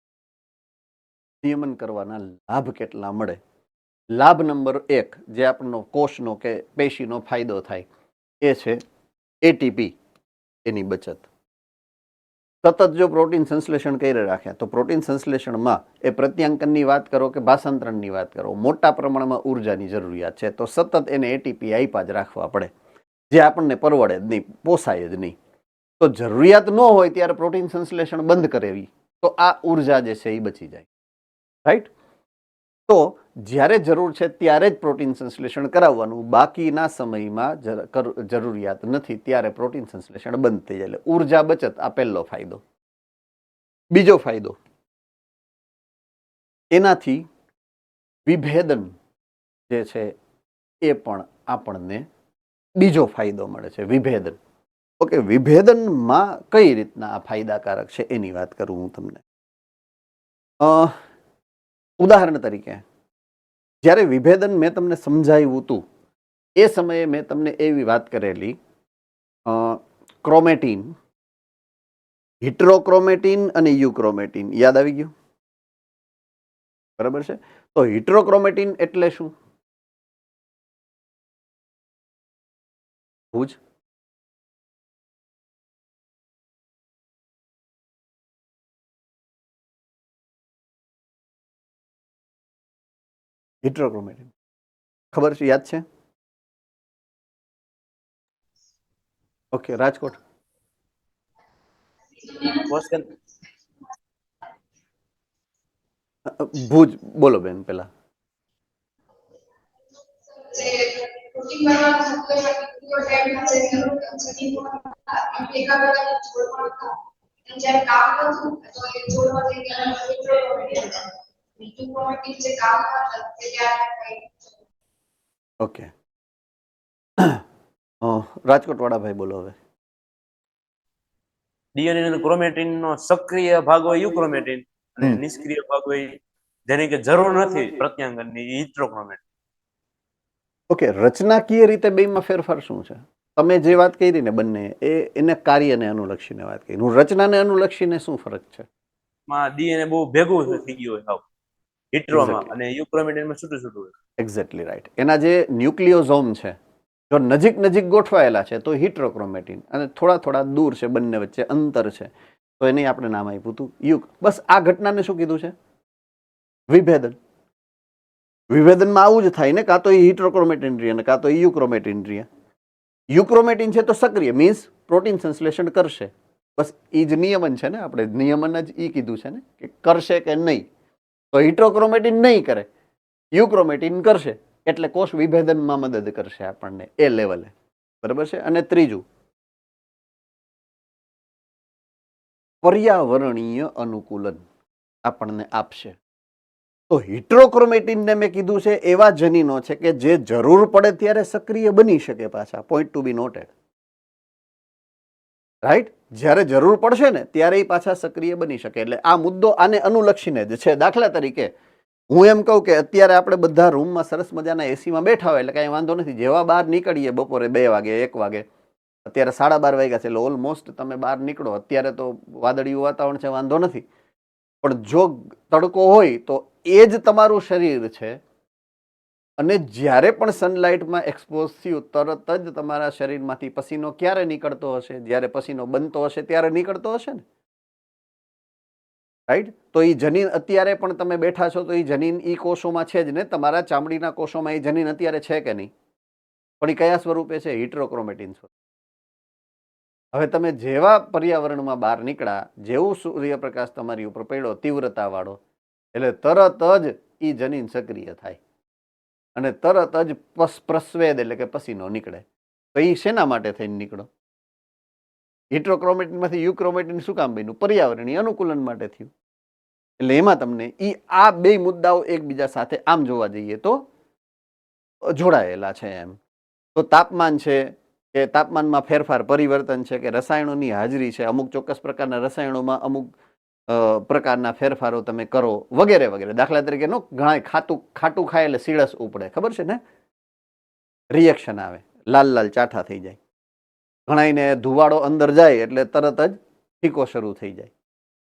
નિયમન કરવાના લાભ કેટલા મળે. લાભ નંબર 1 જે આપણનો કોષનો કે પેશીનો ફાયદો થાય એ છે એટીપી, એની બચત. સતત જો પ્રોટીન સંશ્લેષણ કરી રાખ્યા તો પ્રોટીન સંશ્લેષણમાં એ પ્રત્યાંકનની વાત કરો કે ભાષાંતરણની વાત કરો, મોટા પ્રમાણમાં ઉર્જાની જરૂરિયાત છે, તો સતત એને એટીપી આપ્યા જ રાખવા પડે, જે આપણને પરવડે જ નહીં, પોસાય જ નહીં. તો જરૂરિયાત ન હોય ત્યારે પ્રોટીન સંશ્લેષણ બંધ કરેવી તો આ ઉર્જા જે છે એ બચી જાય. રાઈટ? તો જ્યારે જરૂર છે ત્યારે જ પ્રોટીન સંશ્લેષણ કરાવવાનું, બાકીના સમયમાં જરૂરિયાત નથી ત્યારે પ્રોટીન સંશ્લેષણ બંધ થઈ જાય. એટલે ઉર્જા બચત આ પહેલો ફાયદો. બીજો ફાયદો, એનાથી વિભેદન જે છે એ પણ આપણને બીજો ફાયદો મળે છે, વિભેદન. ઓકે, વિભેદનમાં કઈ રીતના આ ફાયદાકારક છે એની વાત કરું હું તમને. ઉદાહરણ તરીકે જ્યારે વિભેદન મેં તમને સમજાવ્યું હતું એ સમયે મેં તમને એવી વાત કરેલી, ક્રોમેટીન, હિટ્રોક્રોમેટીન અને યુક્રોમેટીન. યાદ આવી ગયું? બરાબર છે. તો હિટ્રોક્રોમેટીન એટલે શું? ભુજ? હિટ્રોક્રોમેટીન ખબર છે, યાદ છે? ઓકે, રાજકોટ. ભુજ બોલો બેન પેલા. ઓકે, રાજકોટ વાળા ભાઈ બોલો હવે. ડીએનએ અને ક્રોમેટીન નો સક્રિય ભાગ હોય યુક્રોમેટીન અને નિષ્ક્રિય ભાગ હોય જેની કે જરૂર નથી પ્રત્યાંગનની, હિટ્રોક્રોમેટીન. ઓકે, રચનાકીય રીતે બેમાં ફેરફાર શું છે? તમે જે વાત કરી ને બંને એને કાર્યને અનુલક્ષીને વાત કરી, હું રચનાને અનુલક્ષીને શું ફરક છે? માં ડીએનએ બહુ ભેગું થઈ ગયું હોય હિટ્રોમાં અને યુક્રોમેટીનમાં છૂટું છૂટું હોય. Exactly right. એના જે ન્યુક્લિયોઝોમ છે જો નજીક નજીક ગોઠવાયેલા છે તો હિટ્રોક્રોમેટીન, અને થોડા થોડા દૂર છે, બંને વચ્ચે અંતર છે તો એને આપણે નામ આપ્યું હતું યુક. બસ આ ઘટનાને શું કીધું છે? વિભેદન. વિભેદનમાં આવું જ થાય ને, કાં તો એ હિટ્રોક્રોમેટીન રહે કાં તો એ યુક્રોમેટીન રહે. યુક્રોમેટીન છે તો સક્રિય, મીન્સ પ્રોટીન સંશ્લેષણ કરશે. બસ એ જ નિયમન છે ને, આપણે નિયમન જ એ કીધું છે ને કે કરશે કે નહીં. તો હિટ્રોક્રોમેટીન નહીં કરે, યુક્રોમેટીન કરશે, એટલે કોષ વિભેદનમાં મદદ કરશે આપણને એ લેવલે. બરાબર છે. અને ત્રીજું, પર્યાવરણીય અનુકૂલન આપણને આપશે. તો હિટ્રોક્રોમેટીનને મેં કીધું છે એવા જનીનો છે કે જે જરૂર પડે ત્યારે સક્રિય બની શકે પાછા, પોઈન્ટ ટુ બી નોટેડ. રાઈટ? જ્યારે જરૂર પડશે ને ત્યારે એ પાછા સક્રિય બની શકે. એટલે આ મુદ્દો આને અનુલક્ષીને જ છે. દાખલા તરીકે હું એમ કહું કે અત્યારે આપણે બધા રૂમમાં સરસ મજાના એસીમાં બેઠા હોય એટલે કાંઈ વાંધો નથી. જેવા બહાર નીકળીએ બપોરે 2 વાગે 1 વાગે, અત્યારે 12:30 વાગ્યા છે એટલે ઓલમોસ્ટ તમે બહાર નીકળો. અત્યારે તો વાદળિયું વાતાવરણ છે, વાંધો નથી. પણ જો તડકો હોય તો એ જ તમારું શરીર છે અને જ્યારે પણ સનલાઇટમાં એક્સપોઝ થયું તરત જ તમારા શરીરમાંથી પસીનો ક્યારે નીકળતો હશે? જ્યારે પસીનો બનતો હશે ત્યારે નીકળતો હશે ને, રાઈટ? તો એ જનીન અત્યારે પણ તમે બેઠા છો તો એ જનીન એ કોષોમાં છે જ ને, તમારા ચામડીના કોષોમાં એ જનીન અત્યારે છે કે નહીં? પણ એ કયા સ્વરૂપે છે? હિટ્રોક્રોમેટિન સ્વરૂપે. હવે તમે જેવા પર્યાવરણમાં બહાર નીકળ્યા, જેવું સૂર્યપ્રકાશ તમારી ઉપર પડ્યો તીવ્રતાવાળો, એટલે તરત જ એ જનીન સક્રિય થાય અને તરત જ પ્રસ્વેદ એટલે કે પસીનો નીકળે. તો એ શેના માટે થઈને નીકળો? હિટ્રોક્રોમેટિનમાંથી યુક્રોમેટિન શું કામ બન્યું? પર્યાવરણીય અનુકૂલન માટે થયું. એટલે એમાં તમને આ બે મુદ્દાઓ એકબીજા સાથે આમ જોવા જઈએ તો જોડાયેલા છે એમ. તો તાપમાન છે કે તાપમાનમાં ફેરફાર, પરિવર્તન છે કે રસાયણોની હાજરી છે, અમુક ચોક્કસ પ્રકારના રસાયણોમાં અમુક પ્રકારના ફેરફારો તમે કરો વગેરે વગેરે. દાખલા તરીકે ઘણા ખાટું ખાય એટલે સીળસ ઉપડે, ખબર છે ને? રિએક્શન આવે, લાલ લાલ ચાઠા થઈ જાય. ઘણાઈને ધુવાડો અંદર જાય એટલે તરત જ ફીકો શરૂ થઈ જાય.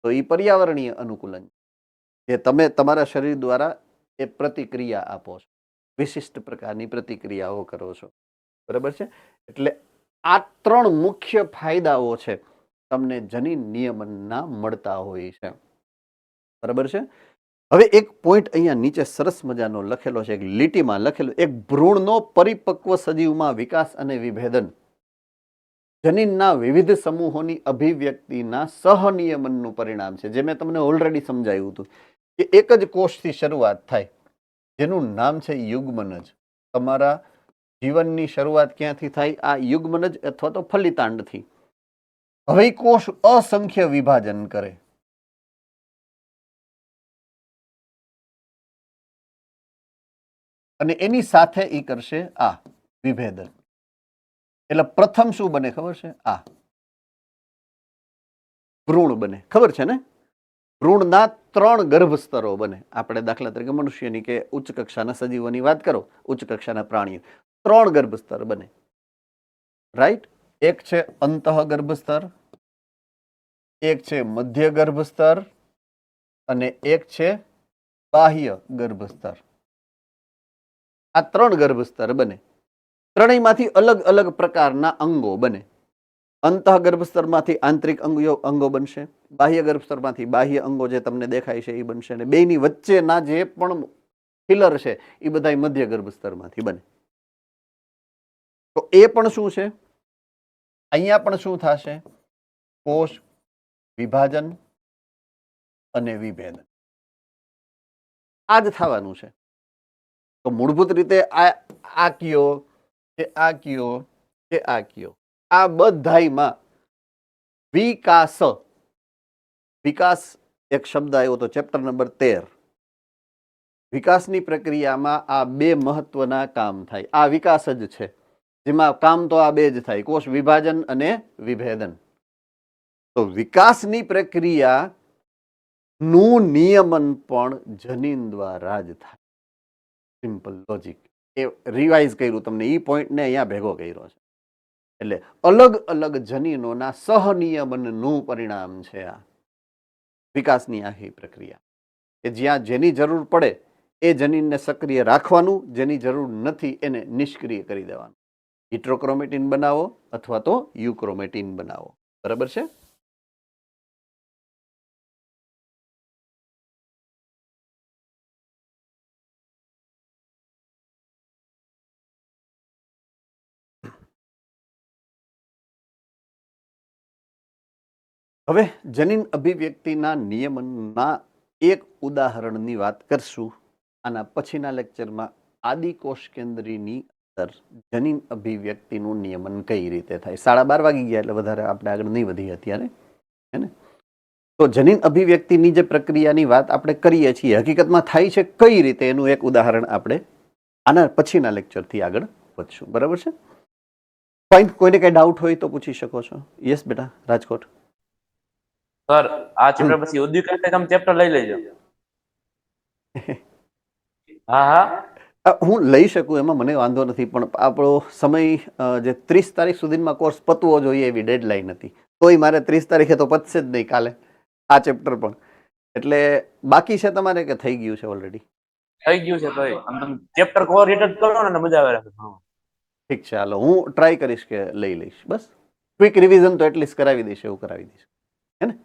તો એ પર્યાવરણીય અનુકૂલન જે તમે તમારા શરીર દ્વારા એ પ્રતિક્રિયા આપો છો, વિશિષ્ટ પ્રકારની પ્રતિક્રિયાઓ કરો છો, બરાબર છે? એટલે આ 3 મુખ્ય ફાયદાઓ છે તમને જનીન નિયમનના મળતા હોય છે, બરાબર છે? હવે એક પોઈન્ટ અહીંયા નીચે સરસ મજાનો લખેલો છે, એક લીટીમાં લખેલો, એક ભ્રૂણનો પરિપક્વ સજીવમાં વિકાસ અને વિભેદન જનીનના વિવિધ સમૂહોની અભિવ્યક્તિના સહનિયમનનું પરિણામ છે. જે મેં તમને ઓલરેડી સમજાવ્યું હતું કે એક જ કોષથી શરૂઆત થાય જેનું નામ છે યુગ્મનજ. તમારા જીવનની શરૂઆત ક્યાંથી થાય? આ યુગ્મનજ અથવા તો ફલિતાંડથી. હવે કોષ અસંખ્ય વિભાજન કરે. અને એની સાથે એ કરશે આ વિભેદન. એટલે પ્રથમ શું બને ખબર છે? આ ભ્રૂણ બને, ખબર છે ને? ભ્રૂણના 3 ગર્ભસ્તરો બને. આપણે દાખલા તરીકે મનુષ્યની કે ઉચ્ચ કક્ષાના સજીવોની વાત કરો, ઉચ્ચ કક્ષાના પ્રાણીઓ, 3 ગર્ભસ્તર બને, રાઈટ? એક છે અંતઃ ગર્ભસ્તર, એક છે મધ્ય ગર્ભસ્તર અને એક છે બાહ્ય ગર્ભસ્તર. આ 3 ગર્ભસ્તર બને. ત્રણેયમાંથી અલગ અલગ પ્રકારના અંગો બને. અંતઃ ગર્ભસ્તરમાંથી આંતરિક અંગો બનશે, બાહ્ય ગર્ભસ્તરમાંથી બાહ્ય અંગો જે તમને દેખાય છે એ બનશે, અને બેની વચ્ચેના જે પણ પિલર છે એ બધા મધ્ય ગર્ભસ્તરમાંથી બને. તો એ પણ શું છે? અહીંયા પણ શું થશે? કોષ વિભાજન અને વિભેદન. આ જ થવાનું છે. તો મૂળભૂત રીતે આ કયો કે આ કયો કે આ કયો, આ બધાયમાં વિકાસ, એક શબ્દ આવ્યો તો ચેપ્ટર નંબર 13. વિકાસની પ્રક્રિયામાં આ 2 મહત્વના કામ થાય. આ વિકાસ જ છે જેમાં કામ તો આ 2 જ થાય, કોષ વિભાજન અને વિભેદન. તો વિકાસની પ્રક્રિયા નું નિયમન પણ જનીન દ્વારા જ થાય. Simple logic. એ રિવાઇઝ કર્યું તમને, એ પોઈન્ટને અહીંયા ભેગો કર્યો છે. એટલે અલગ અલગ જનીનોના સહનિયમનનું પરિણામ છે આ વિકાસની આખી પ્રક્રિયા. કે જ્યાં જેની જરૂર પડે એ જનીનને સક્રિય રાખવાનું, જેની જરૂર નથી એને નિષ્ક્રિય કરી દેવાનું. હિટ્રોક્રોમેટિન બનાવો અથવા તો યુક્રોમેટિન બનાવો, બરાબર છે? હવે જનીન અભિવ્યક્તિના નિયમનના એક ઉદાહરણની વાત કરશું. આના પછીના લેક્ચરમાં આદિકોષ કેન્દ્રીની અંદર જનીન અભિવ્યક્તિનું નિયમન કઈ રીતે થાય. 12:30 વાગી ગયા એટલે વધારે આપણે આગળ નહીં વધી અત્યારે, હે ને? તો જનીન અભિવ્યક્તિની જે પ્રક્રિયાની વાત આપણે કરીએ છીએ હકીકતમાં થાય છે કઈ રીતે એનું એક ઉદાહરણ આપણે આના પછીના લેક્ચરથી આગળ વધશું, બરાબર છે? ફાઇન. કોઈને કઈ ડાઉટ હોય તો પૂછી શકો છો. યસ બેટા, રાજકોટ. સર આ ચેપ્ટર પછી ઉદ્યોગ તમે ચેપ્ટર લઈ લેજો. હા હા હું લઈ શકું, એમાં મને વાંધો નથી, પણ આપણો સમય જે 30 તારીખ સુધીમાં કોર્સ પતવો જોઈએ એવી ડેડલાઇન હતી, તોય મારે 30 તારીખે તો પતશે જ નહીં કાલે આ ચેપ્ટર પણ. એટલે બાકી છે તમારે કે થઈ ગયું છે ઓલરેડી? થઈ ગયું છે. તો તમે ચેપ્ટર કવર રીડ કરો ને મજા આવે. ઠીક છે, હાલો હું ટ્રાય કરીશ કે લઈ લઈશ. બસ ક્વિક રિવિઝન તો એટલીસ્ટ કરાવી દઈશ, એવું કરાવી દઈશ, હે ને?